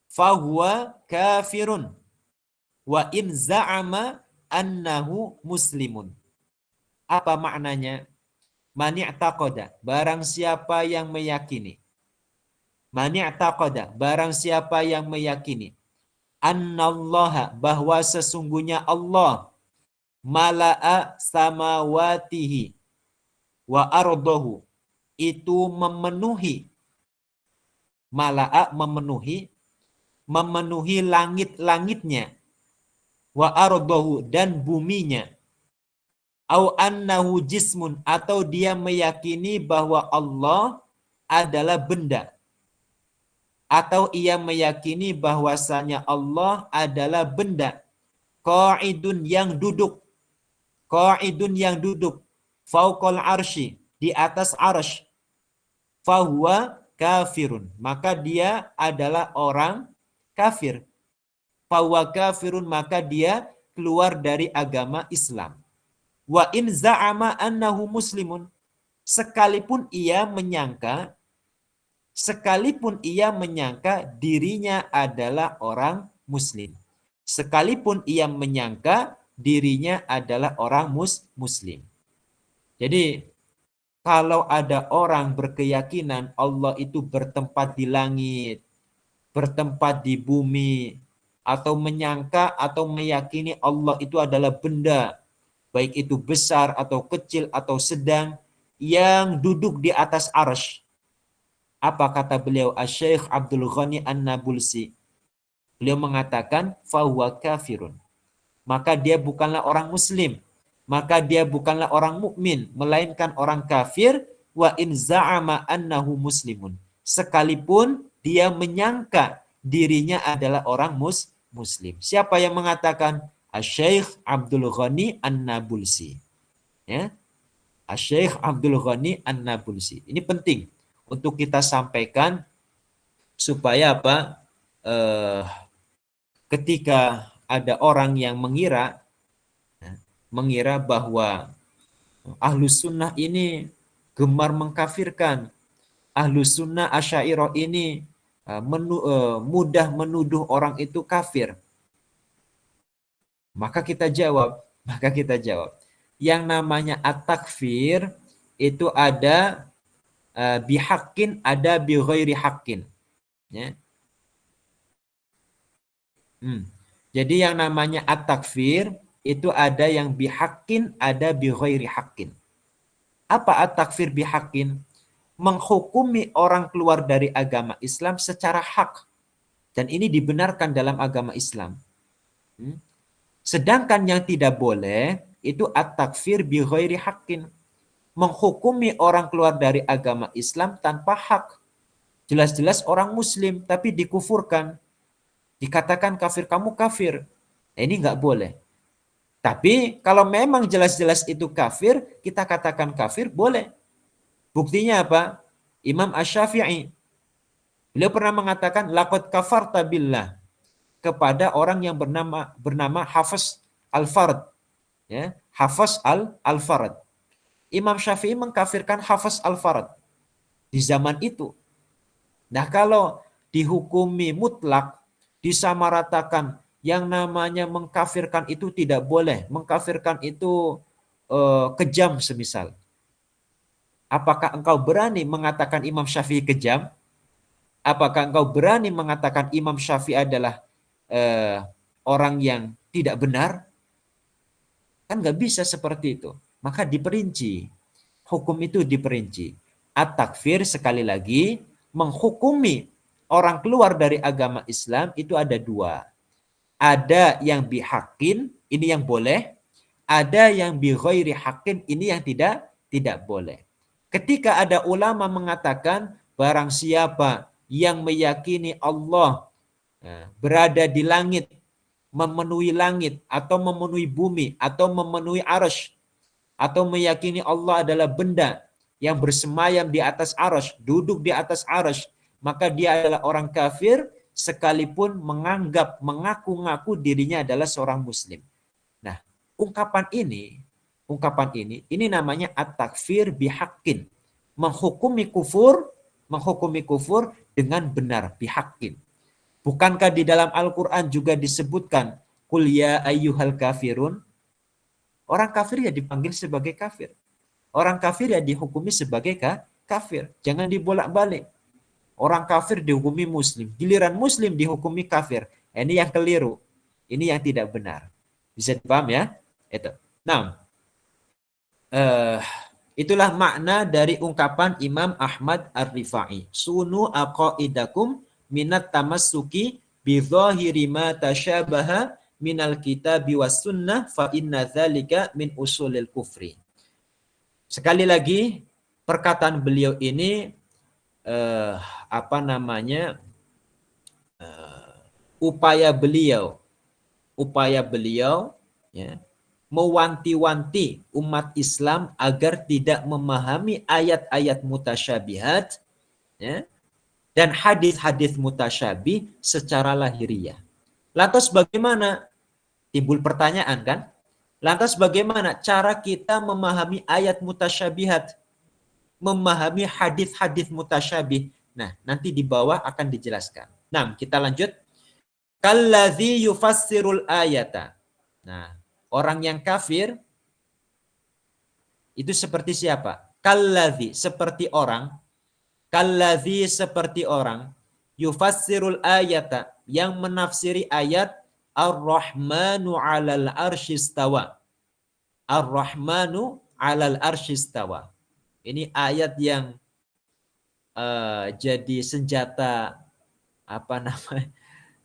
fahuwa kafirun wa in za'ama annahu muslimun. Apa maknanya? Man i'taqada, barang siapa yang meyakini. Man i'taqada, barang siapa yang meyakini. Annallaha, bahwa sesungguhnya Allah mala'a samawatihi wa ardahu, itu memenuhi, mala'a memenuhi langit-langitnya, wa ardahu, dan buminya. Au annahu jismun, atau dia meyakini bahwa Allah adalah benda. Atau ia meyakini bahwasanya Allah adalah benda. Qa'idun, yang duduk. Qa'idun, yang duduk. Fauqal arsy, di atas arsy. Fahuwa kafirun, maka dia adalah orang kafir. Fahuwa kafirun, maka dia keluar dari agama Islam. Wa in za'ama annahu muslimun, sekalipun ia menyangka dirinya adalah orang muslim. Sekalipun ia menyangka dirinya adalah orang muslim. Jadi kalau ada orang berkeyakinan Allah itu bertempat di langit, bertempat di bumi, atau menyangka atau meyakini Allah itu adalah benda, baik itu besar atau kecil atau sedang, yang duduk di atas arsy. Apa kata beliau? Asy-Syaikh Abdul Ghani An-Nabulsi. Beliau mengatakan, fahuwa kafirun. Maka dia bukanlah orang muslim. Maka dia bukanlah orang mukmin, melainkan orang kafir. Wa in za'ama annahu muslimun. Sekalipun dia menyangka dirinya adalah orang muslim. Siapa yang mengatakan? Asy-Syaikh Abdul Ghani An-Nabulsi. Ya. Asy-Syaikh Abdul Ghani An-Nabulsi. Ini penting untuk kita sampaikan supaya apa? Ketika ada orang yang mengira bahwa Ahlus Sunnah ini gemar mengkafirkan, Ahlus Sunnah Asy'ariyah ini mudah menuduh orang itu kafir. Maka kita jawab, yang namanya at-takfir itu ada bihaqqin, ada bi ghairi haqqin. Ya. Jadi yang namanya at-takfir itu ada yang bihaqqin, ada bi ghairi haqqin. Apa at-takfir bihaqqin? Menghukumi orang keluar dari agama Islam secara hak. Dan ini dibenarkan dalam agama Islam. Sedangkan yang tidak boleh itu at-takfir bi ghairi haqqin. Menghukumi orang keluar dari agama Islam tanpa hak. Jelas-jelas orang muslim tapi dikufurkan. Dikatakan kafir, kamu kafir. Ini nggak boleh. Tapi kalau memang jelas-jelas itu kafir, kita katakan kafir, boleh. Buktinya apa? Imam Asy-Syafi'i. Beliau pernah mengatakan, laqad kafarta billah, kepada orang yang bernama Hafiz Al-Fard. Ya, Hafiz Al-Fard. Imam Syafi'i mengkafirkan Hafiz Al-Fard di zaman itu. Nah, kalau dihukumi mutlak, disamaratakan, yang namanya mengkafirkan itu tidak boleh. Mengkafirkan itu kejam semisal. Apakah engkau berani mengatakan Imam Syafi'i kejam? Apakah engkau berani mengatakan Imam Syafi'i adalah orang yang tidak benar? Kan nggak bisa seperti itu. Maka diperinci. Hukum itu diperinci. At-takfir sekali lagi menghukumi orang keluar dari agama Islam itu ada dua. Ada yang bihakin, ini yang boleh. Ada yang bi ghairi haqqin, ini yang tidak boleh. Ketika ada ulama mengatakan barang siapa yang meyakini Allah berada di langit, memenuhi langit atau memenuhi bumi atau memenuhi arsy, atau meyakini Allah adalah benda yang bersemayam di atas arsy, duduk di atas arsy, maka dia adalah orang kafir sekalipun mengaku-ngaku dirinya adalah seorang muslim. Nah, ungkapan ini namanya at-takfir bihaqqin. Menghukumi kufur dengan benar, bihaqqin. Bukankah di dalam Al-Qur'an juga disebutkan qul ya ayyuhal kafirun? Orang kafir ya dipanggil sebagai kafir. Orang kafir ya dihukumi sebagai kafir. Jangan dibolak-balik. Orang kafir dihukumi muslim, giliran muslim dihukumi kafir. Ini yang keliru. Ini yang tidak benar. Bisa dipaham ya? Itu. Nah, itulah makna dari ungkapan Imam Ahmad Ar-Rifai. Sunu aqaidakum minat tamassuki bi dhahiri ma tashabaha minal kitabi was sunnah fa inna dzalika min usulil kufri. Sekali lagi perkataan beliau ini upaya beliau ya, mewanti-wanti umat Islam agar tidak memahami ayat-ayat mutasyabihat ya, dan hadis-hadis mutasyabih secara lahiriah. Lantas bagaimana? Timbul pertanyaan kan? Lantas bagaimana cara kita memahami ayat mutasyabihat? Memahami hadis-hadis mutasyabih. Nah, nanti di bawah akan dijelaskan. Nah, kita lanjut. Kalladzi yufassirul ayata. Nah, orang yang kafir itu seperti siapa? Kalladzi, seperti orang. Kalladzi, seperti orang. Yufassirul ayata, yang menafsiri ayat Ar-Rahmanu 'alal arsyistawa. Ar-Rahmanu 'alal arsyistawa. Ini ayat yang jadi senjata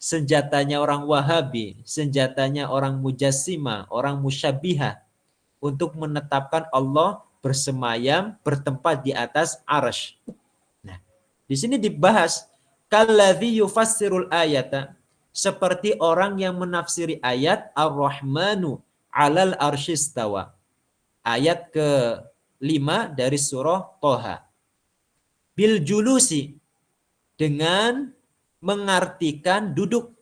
senjatanya orang Wahabi, senjatanya orang Mujassimah, orang Musyabihah untuk menetapkan Allah bersemayam, bertempat di atas arsy. Nah, di sini dibahas kalladzi yufassirul ayata, seperti orang yang menafsiri ayat Ar-Rahmanu 'alal arsyistawa. Ayat ke-5 dari surah Thaha. Bil julusi, dengan mengartikan duduk.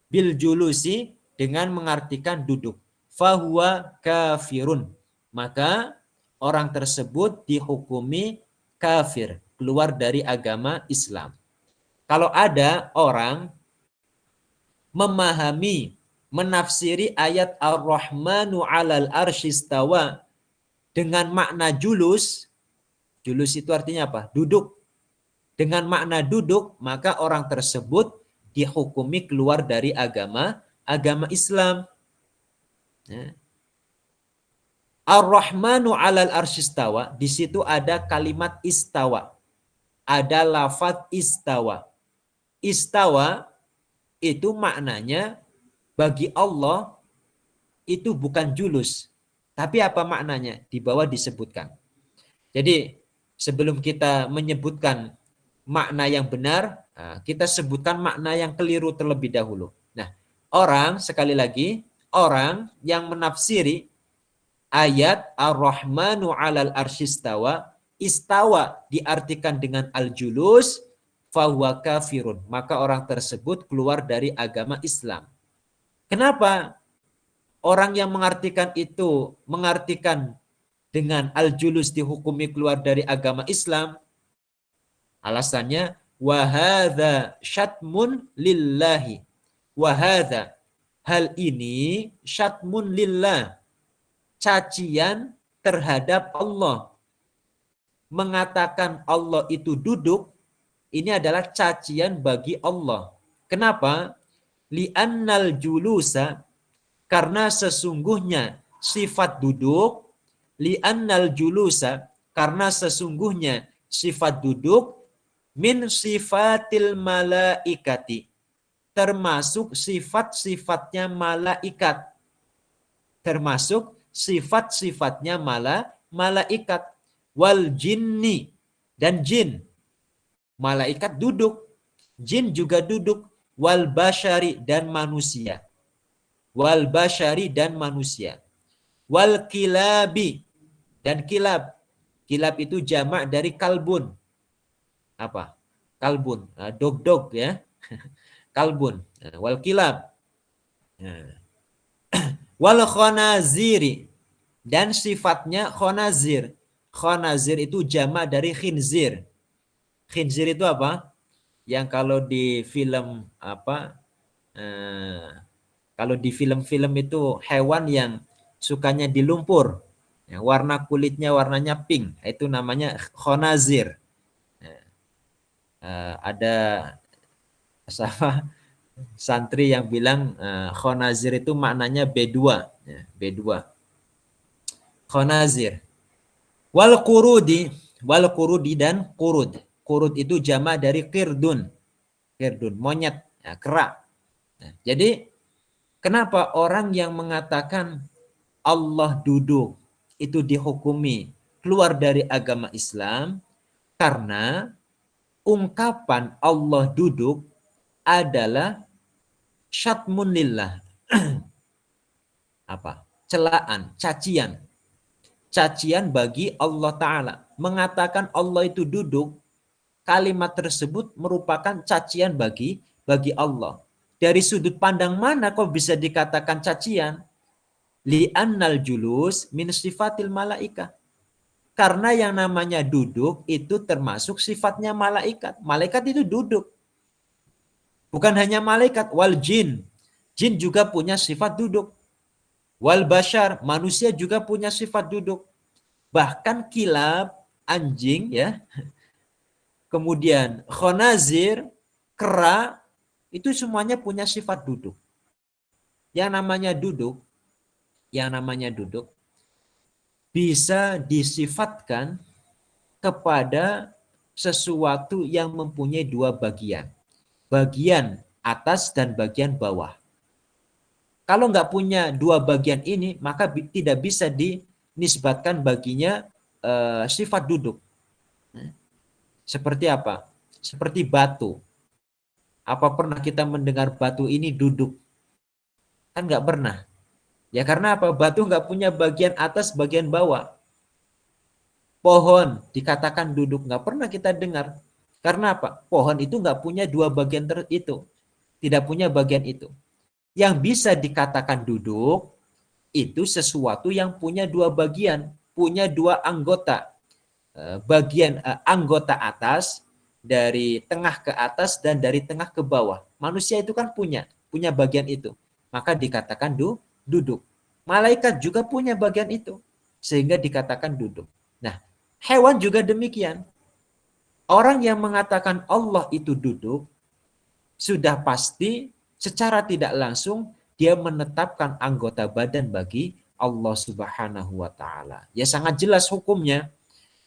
Bil julusi, dengan mengartikan duduk. Fahuwa kafirun, maka orang tersebut dihukumi kafir, keluar dari agama Islam. Kalau ada orang memahami, menafsiri ayat Ar-Rahmanu 'alal arsyistawa dengan makna julus, julus itu artinya apa? Duduk. Dengan makna duduk, maka orang tersebut dihukumi keluar dari agama Islam. Ya. Ar-Rahmanu 'alal arsyistawa, di situ ada kalimat istawa. Ada lafaz istawa. Istawa itu maknanya bagi Allah itu bukan julus. Tapi apa maknanya? Di bawah disebutkan. Jadi sebelum kita menyebutkan makna yang benar, kita sebutkan makna yang keliru terlebih dahulu. Nah, sekali lagi, orang yang menafsiri ayat Ar-Rahmanu 'alal arsyistawa, istawa diartikan dengan al-julus, fahuwa kafirun, maka orang tersebut keluar dari agama Islam. Kenapa? Orang yang mengartikan itu, mengartikan dengan al-julus dihukumi keluar dari agama Islam. Alasannya, wahadha syatmun lillahi. Wahadha, hal ini syatmun lillah, cacian terhadap Allah. Mengatakan Allah itu duduk, ini adalah cacian bagi Allah. Kenapa? Li'annal julusa, karena sesungguhnya sifat duduk, li'annal julusa, karena sesungguhnya sifat duduk, min sifatil malaikati, termasuk sifat-sifatnya malaikat, termasuk sifat-sifatnya malaikat, wal jinni, dan jin. Malaikat duduk, jin juga duduk, wal bashari, dan manusia, wal bashari, dan manusia, wal kilabi, dan kilab. Kilab itu jamak dari kalbun. Apa? Kalbun, dog-dog ya. Kalbun, wal kilab. Wal khonaziri, dan sifatnya khonazir. Khonazir itu jamak dari khinzir. Khinzir itu apa? Yang kalau di film apa? Kalau di film-film itu hewan yang sukanya di lumpur, yang warna kulitnya warnanya pink, itu namanya khonazir. Ada sama santri yang bilang khonazir itu maknanya B2, ya, B2. Khonazir. Wal qurudi, dan qurud. Qurud itu jamak dari qirdun. Qirdun, monyet, ya, kera. Nah, jadi kenapa orang yang mengatakan Allah duduk itu dihukumi keluar dari agama Islam? Karena ungkapan Allah duduk adalah syatmun lillah. Apa? Celaan, cacian. Cacian bagi Allah Ta'ala. Mengatakan Allah itu duduk, kalimat tersebut merupakan cacian bagi Allah. Dari sudut pandang mana kok bisa dikatakan cacian? Li'annal julus min sifatil malaika. Karena yang namanya duduk itu termasuk sifatnya malaikat. Malaikat itu duduk. Bukan hanya malaikat, wal jin. Jin juga punya sifat duduk. Wal bashar, manusia juga punya sifat duduk. Bahkan kilab, anjing ya. Kemudian khonazir, kera, itu semuanya punya sifat duduk. Yang namanya duduk bisa disifatkan kepada sesuatu yang mempunyai dua bagian. Bagian atas dan bagian bawah. Kalau nggak punya dua bagian ini, maka tidak bisa dinisbatkan baginya sifat duduk. Seperti apa? Seperti batu. Apa pernah kita mendengar batu ini duduk? Kan nggak pernah. Ya karena apa? Batu nggak punya bagian atas, bagian bawah. Pohon dikatakan duduk, nggak pernah kita dengar. Karena apa? Pohon itu nggak punya dua bagian itu. Tidak punya bagian itu. Yang bisa dikatakan duduk, itu sesuatu yang punya dua bagian. Punya dua anggota. Bagian anggota atas, dari tengah ke atas dan dari tengah ke bawah. Manusia itu kan punya bagian itu. Maka dikatakan duduk. Malaikat juga punya bagian itu. Sehingga dikatakan duduk. Nah, hewan juga demikian. Orang yang mengatakan Allah itu duduk, sudah pasti secara tidak langsung dia menetapkan anggota badan bagi Allah Subhanahu wa Ta'ala. Ya sangat jelas hukumnya.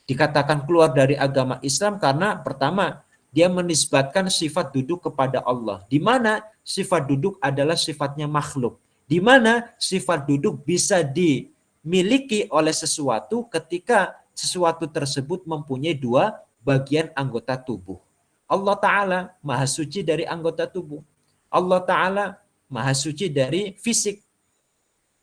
Dikatakan keluar dari agama Islam karena pertama, dia menisbatkan sifat duduk kepada Allah. Di mana sifat duduk adalah sifatnya makhluk. Di mana sifat duduk bisa dimiliki oleh sesuatu ketika sesuatu tersebut mempunyai dua bagian anggota tubuh. Allah Ta'ala maha suci dari anggota tubuh. Allah Ta'ala maha suci dari fisik.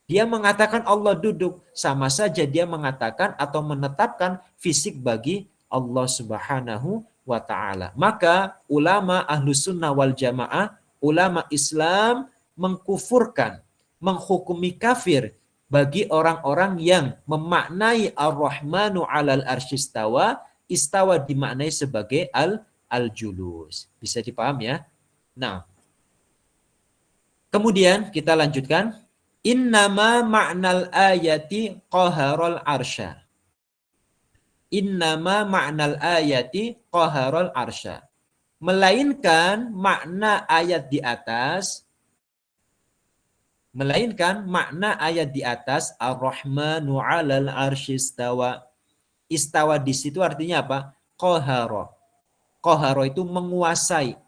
Dia mengatakan Allah duduk, sama saja dia mengatakan atau menetapkan fisik bagi Allah Subhanahu wa Ta'ala. Maka ulama Ahlus Sunnah wal Jamaah, ulama Islam mengkufurkan, menghukumi kafir bagi orang-orang yang memaknai Ar-Rahmanu 'alal arsyistawa, istawa dimaknai sebagai al-julus. Bisa dipaham ya? Nah, kemudian kita lanjutkan. Innama ma'nal ayati qaharul arsya. Innama ma'nal ayati qaharul arsya. Melainkan makna ayat di atas, Ar-Rahmanu 'alal arsy istawa. Istawa di situ artinya apa? Qahara. Qahara itu menguasai.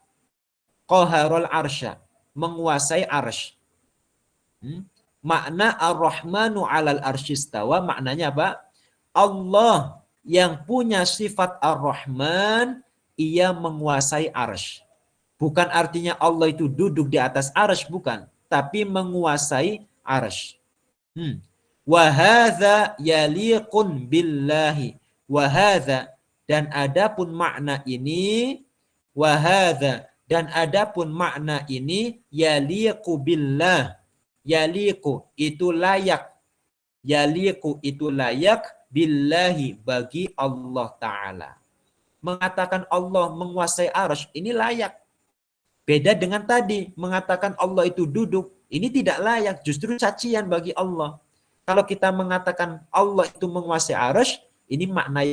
Qaharul arsya, menguasai arsy. Makna ar-Rahmanu 'alal arsyistawa maknanya apa? Allah yang punya sifat ar-Rahman, ia menguasai arsy. Bukan artinya Allah itu duduk di atas arsy, bukan, tapi menguasai arsy. Wa hadza yaliqun billahi. Wa hadza, dan adapun makna ini, wa hadza, dan adapun makna ini yaliqu billah. Yaliqu itu layak. Yaliqu itu layak billahi bagi Allah Ta'ala. Mengatakan Allah menguasai arsy, ini layak. Beda dengan tadi, mengatakan Allah itu duduk, ini tidak layak, justru cacian bagi Allah. Kalau kita mengatakan Allah itu menguasai arsy, ini makna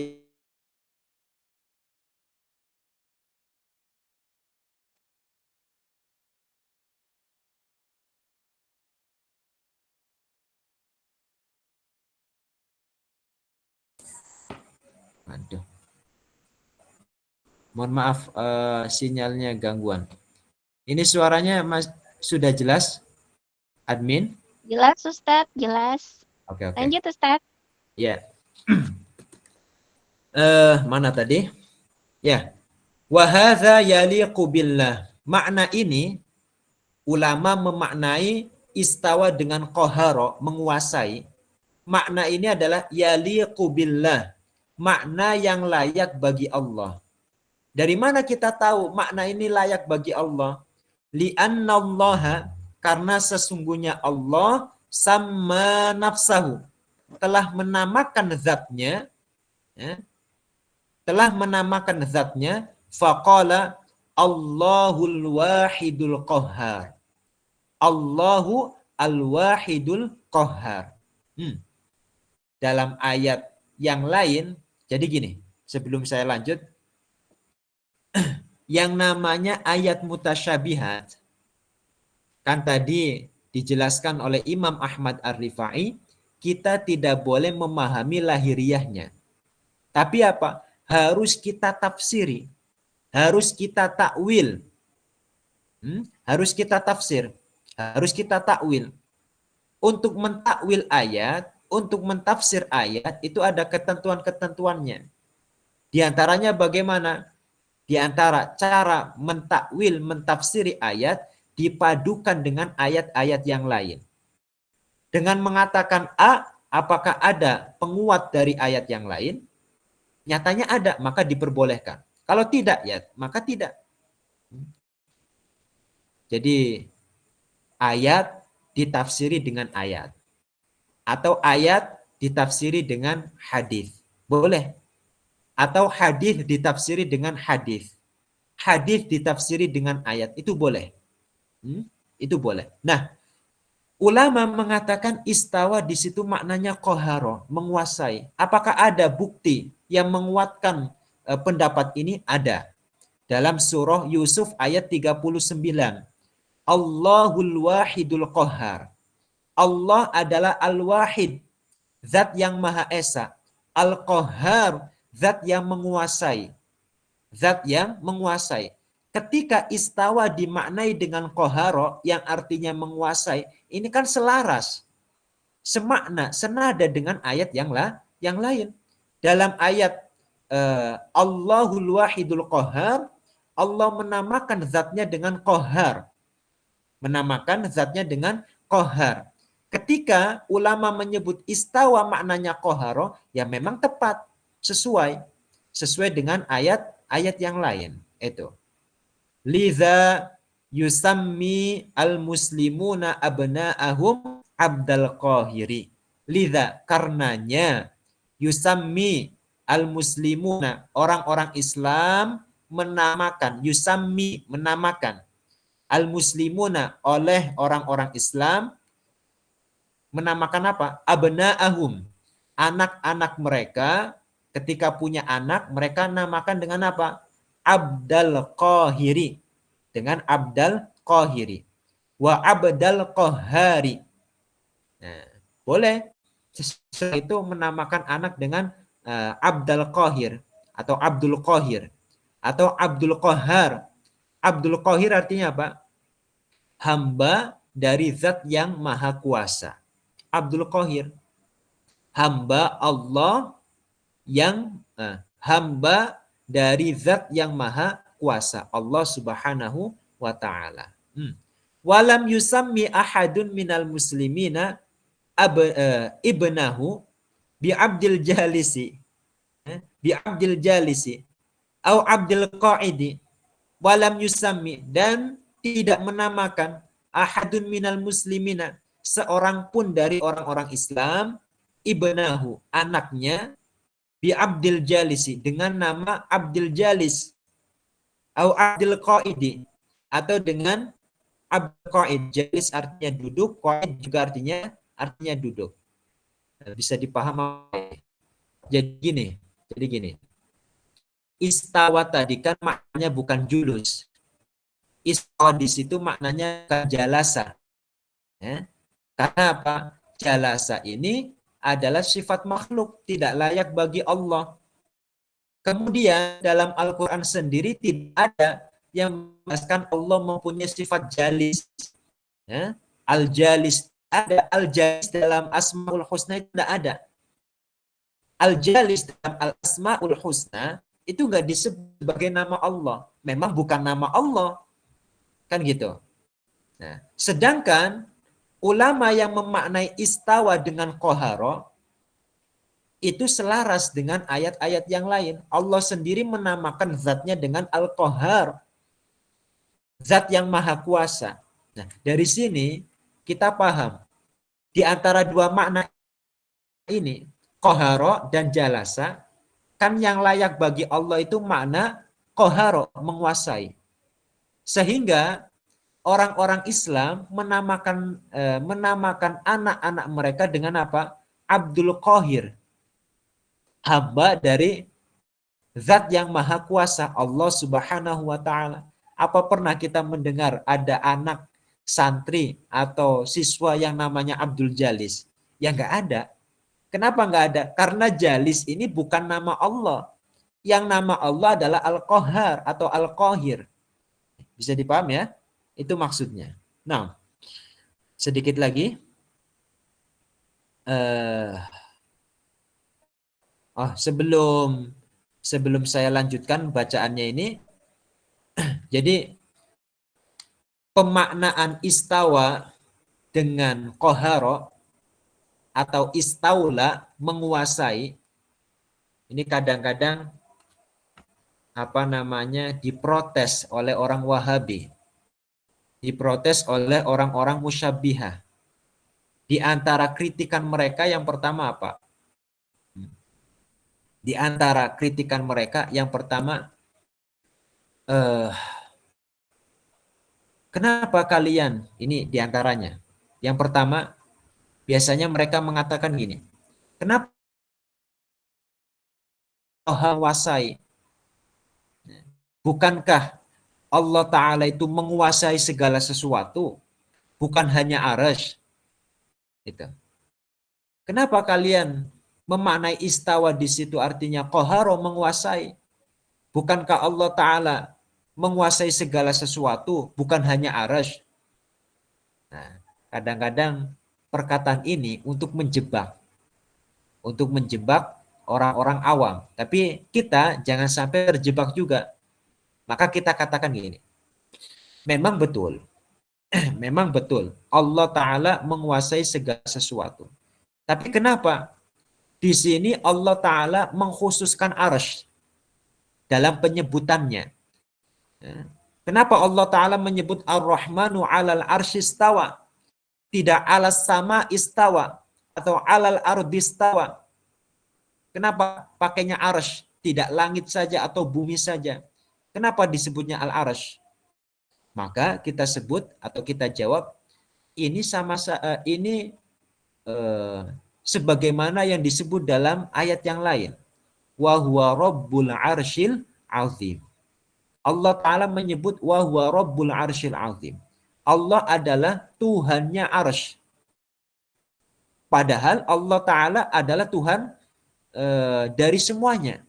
aduh. Mohon maaf sinyalnya gangguan. Ini suaranya sudah jelas, admin? Jelas Ustadz, jelas. Oke. Lanjut Ustadz. Ya. Mana tadi? Ya. Wa hadza yaliqu billah. Makna ini ulama memaknai istawa dengan qahara, menguasai. Makna ini adalah yaliqu billah. Makna yang layak bagi Allah. Dari mana kita tahu makna ini layak bagi Allah? Li'annallaha, karena sesungguhnya Allah sama nafsahu, telah menamakan zatnya, ya, telah menamakan zatnya, faqala Allahul wahidul qahhar. Allahu al-wahidul qahhar. Dalam ayat yang lain, jadi gini, sebelum saya lanjut, yang namanya ayat mutasyabihat, kan tadi dijelaskan oleh Imam Ahmad Ar-Rifai, kita tidak boleh memahami lahiriahnya. Tapi apa? Harus kita tafsiri. Harus kita takwil. Harus kita tafsir. Harus kita takwil. Untuk mentakwil ayat, untuk mentafsir ayat, itu ada ketentuan-ketentuannya. Di antaranya bagaimana? Di antara cara mentakwil, mentafsiri ayat, dipadukan dengan ayat-ayat yang lain. Dengan mengatakan A, apakah ada penguat dari ayat yang lain? Nyatanya ada, maka diperbolehkan. Kalau tidak, ya maka tidak. Jadi ayat ditafsiri dengan ayat. Atau ayat ditafsiri dengan hadis. Boleh. Atau hadis ditafsiri dengan hadis. Hadis ditafsiri dengan ayat. Itu boleh. Itu boleh. Nah, ulama mengatakan istawa di situ maknanya qahara, menguasai. Apakah ada bukti yang menguatkan pendapat ini? Ada. Dalam surah Yusuf ayat 39. Allahul wahidul qahhar. Allah adalah al-wahid, zat yang maha esa. Al-qahhar, zat yang menguasai. Zat yang menguasai. Ketika istawa dimaknai dengan qahara yang artinya menguasai, ini kan selaras. Semakna, senada dengan ayat yang lain. Dalam ayat Allahul wahidul qahhar, Allah menamakan zatnya dengan qahhar. Menamakan zatnya dengan qahhar. Ketika ulama menyebut istawa maknanya qahara, ya memang tepat, sesuai dengan ayat yang lain. Itu. Liza yusammi al-muslimuna abna'ahum abdal qahiri. Liza, karenanya yusammi al-muslimuna, orang-orang Islam menamakan, yusammi, menamakan, al-muslimuna, oleh orang-orang Islam, menamakan apa? Abna'ahum, anak-anak mereka. Ketika punya anak, mereka namakan dengan apa? Abdal Qahiri, dengan Abdal Qahiri. Wa Abdal Qahari. Nah, boleh. Sesuai itu menamakan anak dengan Abdal Qahir atau Abdul Qahir. atau Abdul Qahar. Abdul Qahir artinya apa? Hamba dari zat yang maha kuasa. Abdul Qahir, hamba Allah yang hamba dari zat yang maha kuasa, Allah Subhanahu wa taala. Walam yusammi ahadun minal muslimina ibnahu bi Abdul Jalisi, bi Abdul Jalisi au Abdul Qaidi. Walam yusammi, dan tidak menamakan ahadun minal muslimina, seorang pun dari orang-orang Islam, ibnahu, anaknya, bi Abdul Jalisi, dengan nama Abdul Jalis, au Abdul Qaidi, atau dengan Abdul Qaid. Jalis artinya duduk, Qaid juga artinya duduk. Bisa dipahami. Jadi gini. Istawa tadi kan maknanya bukan julus. Istawa di situ maknanya bukan jalasa. Ya. Karena apa? Jalasa ini adalah sifat makhluk, tidak layak bagi Allah. Kemudian dalam Al-Quran sendiri tidak ada yang menjelaskan Allah mempunyai sifat jalis. Ya. Al-Jalis ada, Al-Jalis dalam Asmaul Husna itu tidak ada. Al-Jalis dalam Al-Asmaul Husna itu nggak disebut sebagai nama Allah. Memang bukan nama Allah. Kan gitu. Nah, sedangkan ulama yang memaknai istawa dengan qahara itu selaras dengan ayat-ayat yang lain. Allah sendiri menamakan zatnya dengan Al-Qahar. Zat yang maha kuasa. Nah, dari sini kita paham. Di antara dua makna ini, qahara dan jalasa, kan yang layak bagi Allah itu makna qahara, menguasai. Sehingga orang-orang Islam menamakan anak-anak mereka dengan apa? Abdul Qahir. Hamba dari zat yang maha kuasa, Allah Subhanahu wa taala. Apa pernah kita mendengar ada anak santri atau siswa yang namanya Abdul Jalis? Ya nggak ada. Kenapa nggak ada? Karena Jalis ini bukan nama Allah. Yang nama Allah adalah Al-Qahar atau Al-Qahir. Bisa dipaham ya? Itu maksudnya. Nah, sedikit lagi. Sebelum saya lanjutkan bacaannya ini, jadi pemaknaan istawa dengan qahara atau istaula, menguasai, ini kadang-kadang diprotes oleh orang Wahabi, diprotes oleh orang-orang musyabbihah. Di antara kritikan mereka yang pertama apa? Di antara kritikan mereka yang pertama, kenapa kalian, ini diantaranya. Yang pertama, biasanya mereka mengatakan gini, kenapa Allah menguasai? Bukankah Allah Ta'ala itu menguasai segala sesuatu? Bukan hanya arasy. Gitu. Kenapa kalian memaknai istawa di situ artinya qahara, menguasai? Bukankah Allah Ta'ala menguasai segala sesuatu, bukan hanya arasy? Nah, kadang-kadang perkataan ini untuk menjebak orang-orang awam. Tapi kita jangan sampai terjebak juga. Maka kita katakan gini, memang betul Allah Ta'ala menguasai segala sesuatu. Tapi kenapa di sini Allah Ta'ala mengkhususkan arasy dalam penyebutannya? Kenapa Allah Ta'ala menyebut Ar-Rahmanu 'alal arsy istawa, tidak 'alas sama istawa atau 'alal ardi istawa? Kenapa pakainya arasy, tidak langit saja atau bumi saja? Kenapa disebutnya al-arasy? Maka kita sebut atau kita jawab, ini sebagaimana yang disebut dalam ayat yang lain. Wa huwa rabbul arsyil azim. Allah Ta'ala menyebut wa huwa rabbul arsyil azim. Allah adalah Tuhannya arsy. Padahal Allah Ta'ala adalah Tuhan dari semuanya.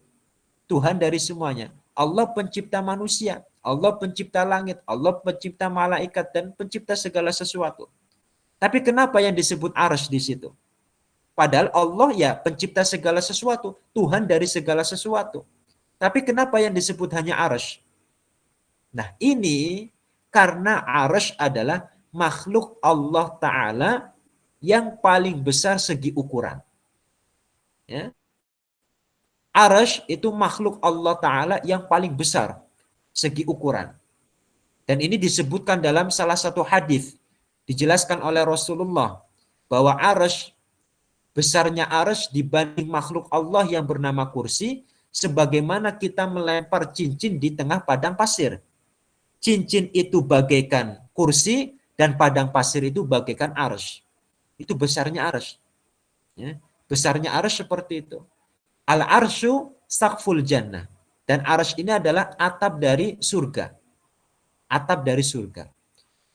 Tuhan dari semuanya. Allah pencipta manusia, Allah pencipta langit, Allah pencipta malaikat, dan pencipta segala sesuatu. Tapi kenapa yang disebut arsy di situ? Padahal Allah ya pencipta segala sesuatu, Tuhan dari segala sesuatu. Tapi kenapa yang disebut hanya arsy? Nah ini karena arsy adalah makhluk Allah Ta'ala yang paling besar segi ukuran. Ya. Arsy itu makhluk Allah Ta'ala yang paling besar segi ukuran. Dan ini disebutkan dalam salah satu hadis. Dijelaskan oleh Rasulullah bahwa arsy, besarnya arsy dibanding makhluk Allah yang bernama kursi, sebagaimana kita melempar cincin di tengah padang pasir. Cincin itu bagaikan kursi dan padang pasir itu bagaikan arsy. Itu besarnya arsy. Ya. Besarnya arsy seperti itu. Al-arsyu saqful jannah. Dan arsy ini adalah atap dari surga. Atap dari surga.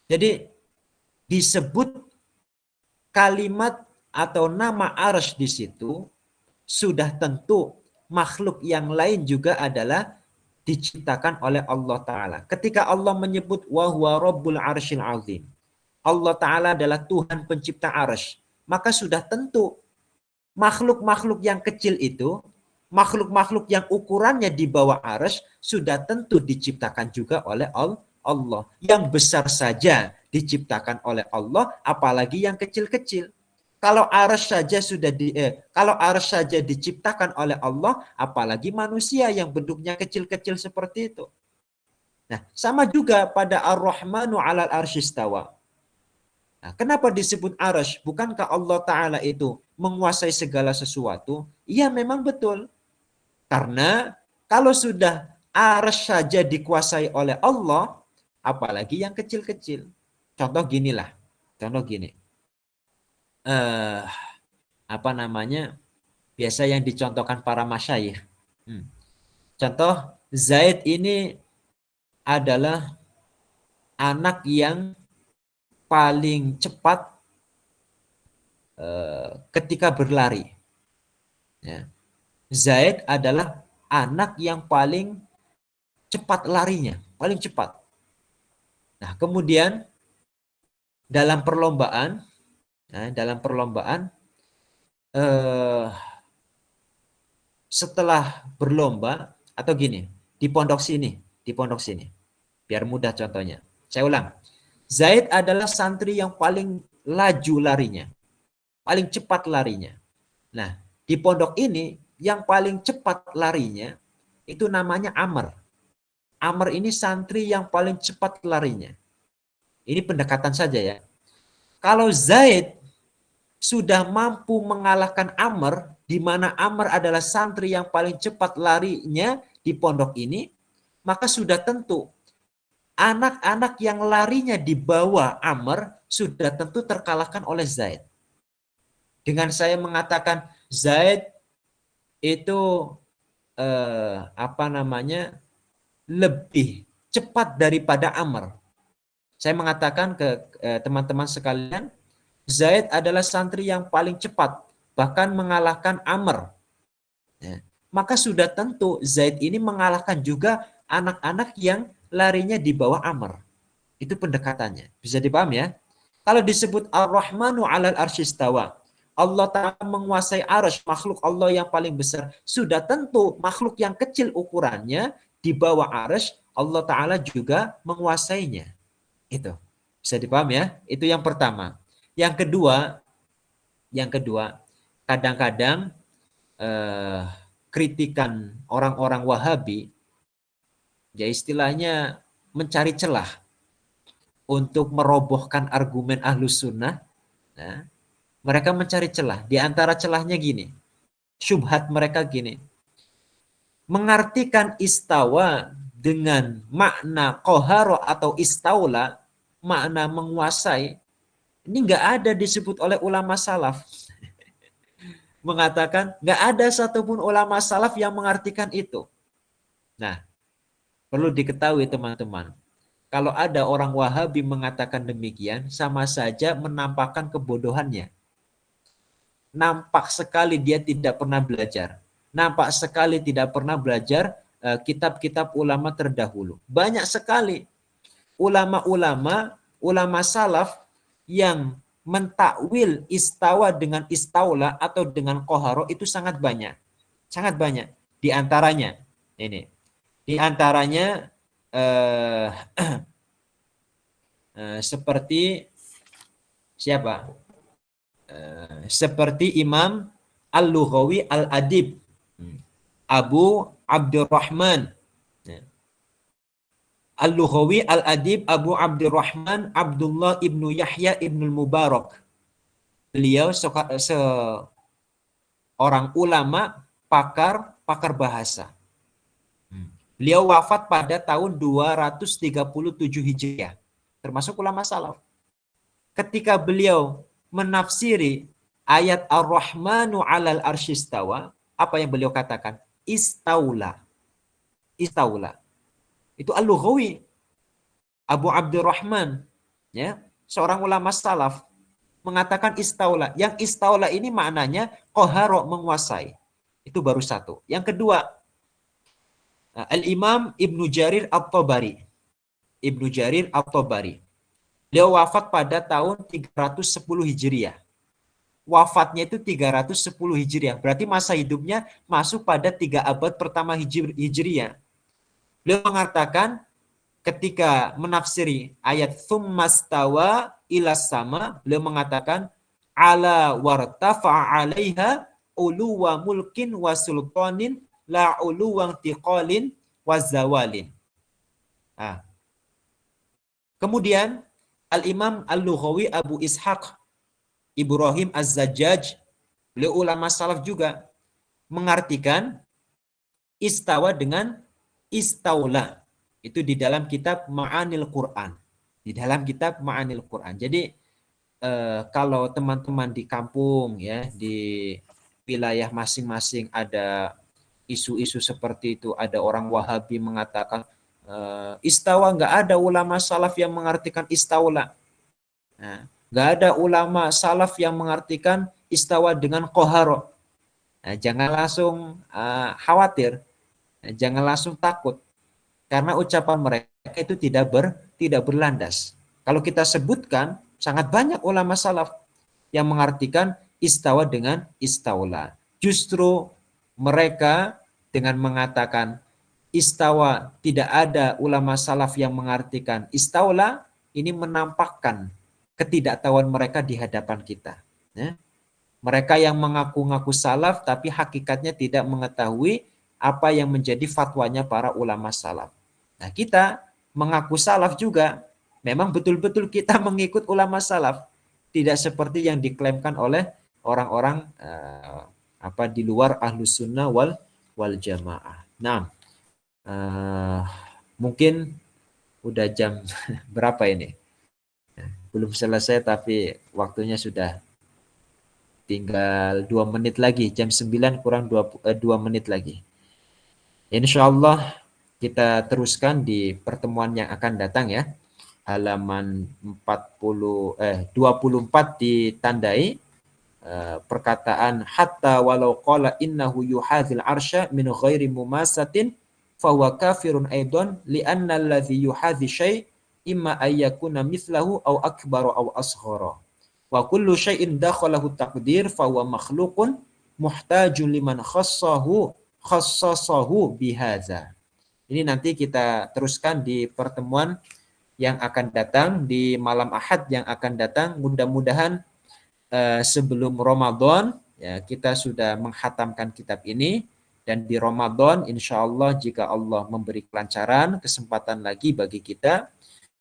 Jadi disebut kalimat atau nama arsy di situ sudah tentu makhluk yang lain juga adalah diciptakan oleh Allah Ta'ala. Ketika Allah menyebut wa huwa rabbul arsyil azim, Allah Ta'ala adalah Tuhan pencipta arsy, maka sudah tentu makhluk-makhluk yang kecil itu, makhluk-makhluk yang ukurannya di bawah arsy sudah tentu diciptakan juga oleh Allah. Yang besar saja diciptakan oleh Allah, apalagi yang kecil-kecil. Kalau arsy saja kalau arsy saja diciptakan oleh Allah, apalagi manusia yang bentuknya kecil-kecil seperti itu. Nah, sama juga pada Ar-Rahmanu 'alal arsy istawa. Nah, kenapa disebut arsy? Bukankah Allah Ta'ala itu menguasai segala sesuatu? Iya, memang betul. Karena kalau sudah arsy saja dikuasai oleh Allah, apalagi yang kecil-kecil. Contoh gini. Biasa yang dicontohkan para masyayikh. Contoh, Zaid ini adalah anak yang paling cepat ketika berlari. Ya. Zaid adalah anak yang paling cepat larinya, paling cepat. Nah, kemudian dalam perlombaan setelah berlomba atau gini, di pondok sini, biar mudah contohnya. Saya ulang. Zaid adalah santri yang paling laju larinya, paling cepat larinya. Nah, di pondok ini yang paling cepat larinya itu namanya Amr. Amr ini santri yang paling cepat larinya. Ini pendekatan saja ya. Kalau Zaid sudah mampu mengalahkan Amr, di mana Amr adalah santri yang paling cepat larinya di pondok ini, maka sudah tentu anak-anak yang larinya di bawah Amr sudah tentu terkalahkan oleh Zaid. Dengan saya mengatakan Zaid itu lebih cepat daripada Amr. Saya mengatakan ke teman-teman sekalian, Zaid adalah santri yang paling cepat, bahkan mengalahkan Amr. Ya. Maka sudah tentu Zaid ini mengalahkan juga anak-anak yang larinya di bawah Amr. Itu pendekatannya. Bisa dipaham ya? Kalau disebut Ar-Rahmanu 'alal arsy istawa, Allah Ta'ala menguasai arsy, makhluk Allah yang paling besar. Sudah tentu makhluk yang kecil ukurannya di bawah arsy, Allah Ta'ala juga menguasainya. Itu. Bisa dipaham ya? Itu yang pertama. Yang kedua, kadang-kadang kritikan orang-orang Wahabi, ya istilahnya mencari celah untuk merobohkan argumen Ahlus Sunnah. Nah, mereka mencari celah. Di antara celahnya gini, syubhat mereka gini, mengartikan istawa dengan makna qahara atau istaula, makna menguasai, ini nggak ada disebut oleh ulama salaf. Mengatakan nggak ada satupun ulama salaf yang mengartikan itu. Nah, perlu diketahui teman-teman, kalau ada orang Wahabi mengatakan demikian, sama saja menampakkan kebodohannya. Nampak sekali dia tidak pernah belajar. Nampak sekali tidak pernah belajar kitab-kitab ulama terdahulu. Banyak sekali ulama salaf yang mentakwil istawa dengan istaula atau dengan koharo itu sangat banyak. Sangat banyak. Di antaranya ini. Di antaranya seperti siapa? Seperti Imam Al-Lughawi Al-Adib, Abu Abdurrahman. Al-Lughawi Al-Adib Abu Abdurrahman Abdullah ibnu Yahya ibnu Mubarak. Beliau seorang ulama pakar bahasa. Beliau wafat pada tahun 237 Hijriah. Termasuk ulama salaf. Ketika beliau menafsiri ayat Ar-Rahmanu 'alal arsyistawa, apa yang beliau katakan? Istaula. Istaula. Itu Al-Lughawi Abu Abdurrahman, ya, seorang ulama salaf mengatakan istaula. Yang istaula ini maknanya qahara, menguasai. Itu baru satu. Yang kedua, Al-Imam Ibnu Jarir At-Tabari. Ibnu Jarir At-Tabari. Beliau wafat pada tahun 310 Hijriah. Wafatnya itu 310 Hijriah. Berarti masa hidupnya masuk pada 3 abad pertama Hijriah. Beliau mengatakan ketika menafsiri ayat tsummastawa ilas sama, beliau mengatakan ala wartafa'a 'alaiha uluwa mulkin wa sultanin la uluwa tiqalin wa zawalin. Nah. Kemudian Al-Imam Al-Lughawi Abu Ishaq Ibrahim Az-Zajjaj, beliau ulama salaf juga, mengartikan istawa dengan istaula. Itu di dalam kitab Ma'anil Quran. Di dalam kitab Ma'anil Quran. Jadi kalau teman-teman di kampung, ya, di wilayah masing-masing ada isu-isu seperti itu, ada orang Wahabi mengatakan istawa, nggak ada ulama salaf yang mengartikan istaula. Nah, nggak ada ulama salaf yang mengartikan istawa dengan qahara. Nah, jangan langsung khawatir, jangan langsung takut, karena ucapan mereka itu tidak berlandas. Kalau kita sebutkan, sangat banyak ulama salaf yang mengartikan istawa dengan istaula. Justru mereka dengan mengatakan istawa, tidak ada ulama salaf yang mengartikan istaula, ini menampakkan ketidaktahuan mereka di hadapan kita. Ya. Mereka yang mengaku-ngaku salaf tapi hakikatnya tidak mengetahui apa yang menjadi fatwanya para ulama salaf. Nah, kita mengaku salaf juga, memang betul-betul kita mengikut ulama salaf, tidak seperti yang diklaimkan oleh orang-orang di luar ahlus sunnah wal jamaah. Nah, mungkin udah jam berapa ini? Belum selesai tapi waktunya sudah tinggal 2 menit lagi. Jam 9 kurang 2 menit lagi. Insyaallah kita teruskan di pertemuan yang akan datang, ya. Halaman 24 ditandai perkataan hatta walau qala innahu yuhadzil arsya min ghairi mumasatin fahuwa kafirun aidan li'anna alladhi yuhadzi syai' imma ayyakuna mithlahu aw akbaru aw asghara wa kullu syai'in dakhalahu taqdir fahuwa makhluqun muhtajun liman khassasahu bihadza. Ini nanti kita teruskan di pertemuan yang akan datang, di malam Ahad yang akan datang. Mudah-mudahan sebelum Ramadan, ya, kita sudah menghatamkan kitab ini. Dan di Ramadan, insya Allah jika Allah memberi kelancaran, kesempatan lagi bagi kita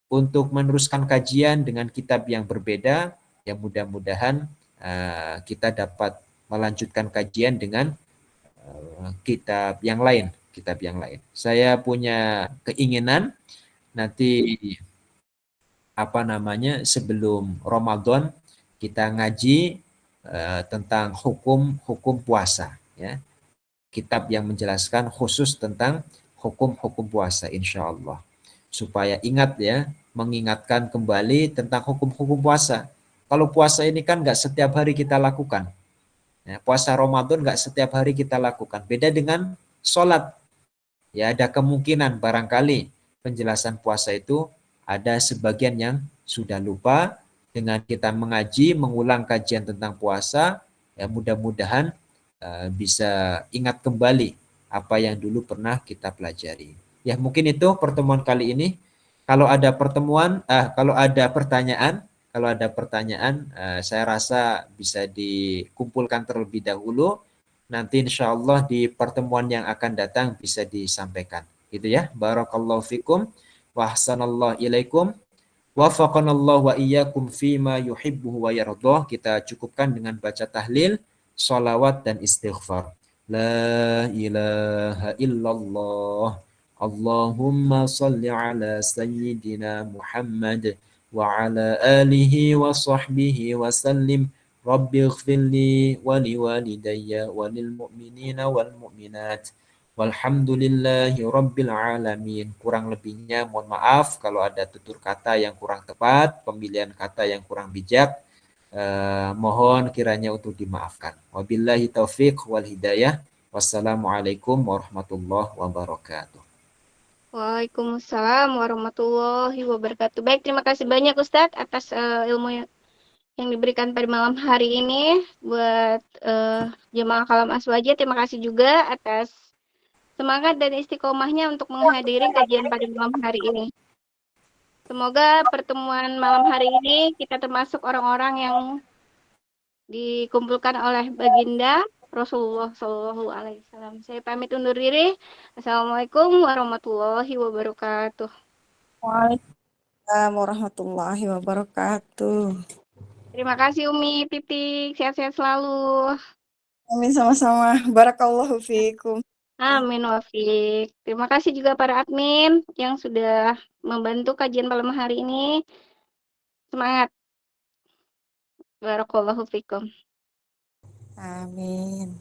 untuk meneruskan kajian dengan kitab yang berbeda, ya mudah-mudahan kita dapat melanjutkan kajian dengan kitab yang lain. Saya punya keinginan nanti sebelum Ramadan kita ngaji tentang hukum puasa, ya. Kitab yang menjelaskan khusus tentang hukum puasa, insya Allah. Supaya ingat, ya, mengingatkan kembali tentang hukum puasa. Kalau puasa ini kan nggak setiap hari kita lakukan. Ya, puasa Ramadan nggak setiap hari kita lakukan. Beda dengan sholat. Ya, ada kemungkinan barangkali penjelasan puasa itu ada sebagian yang sudah lupa. Dengan kita mengaji, mengulang kajian tentang puasa, ya mudah-mudahan bisa ingat kembali apa yang dulu pernah kita pelajari. Ya, mungkin itu pertemuan kali ini. Kalau ada pertanyaan, saya rasa bisa dikumpulkan terlebih dahulu. Nanti insya Allah di pertemuan yang akan datang bisa disampaikan. Gitu ya. Barakallahu fikum. Wa ahsanallahu ilaikum. Wafaqanallahu wa iyyakum fima yuhibbuhu wa yardah. Kita cukupkan dengan baca tahlil, salawat dan istighfar. La ilaha illallah. Allahumma salli ala sayyidina Muhammad wa ala alihi wa sahbihi wa sallim. Rabbi ighfirli wa liwalidayya wa lil mu'minina wal mu'minat. Walhamdulillahi rabbil alamin. Kurang lebihnya mohon maaf kalau ada tutur kata yang kurang tepat, pemilihan kata yang kurang bijak. Mohon kiranya untuk dimaafkan. Wabillahi taufiq wal hidayah. Wassalamualaikum warahmatullahi wabarakatuh. Waalaikumsalam warahmatullahi wabarakatuh. Baik, terima kasih banyak Ustadz atas ilmu yang diberikan pada malam hari ini. Buat jemaah Kalam Aswaja, terima kasih juga atas semangat dan istiqomahnya untuk menghadiri kajian pada malam hari ini. Semoga pertemuan malam hari ini kita termasuk orang-orang yang dikumpulkan oleh Baginda Rasulullah Shallallahu Alaihi Wasallam. Saya pamit undur diri. Assalamualaikum warahmatullahi wabarakatuh. Waalaikumsalam warahmatullahi wabarakatuh. Terima kasih Umi Titik, sehat-sehat selalu. Amin, sama-sama. Barakallahu fiikum. Amin wafik. Terima kasih juga para admin yang sudah membantu kajian malam hari ini. Semangat. Barakallahu fikum. Amin.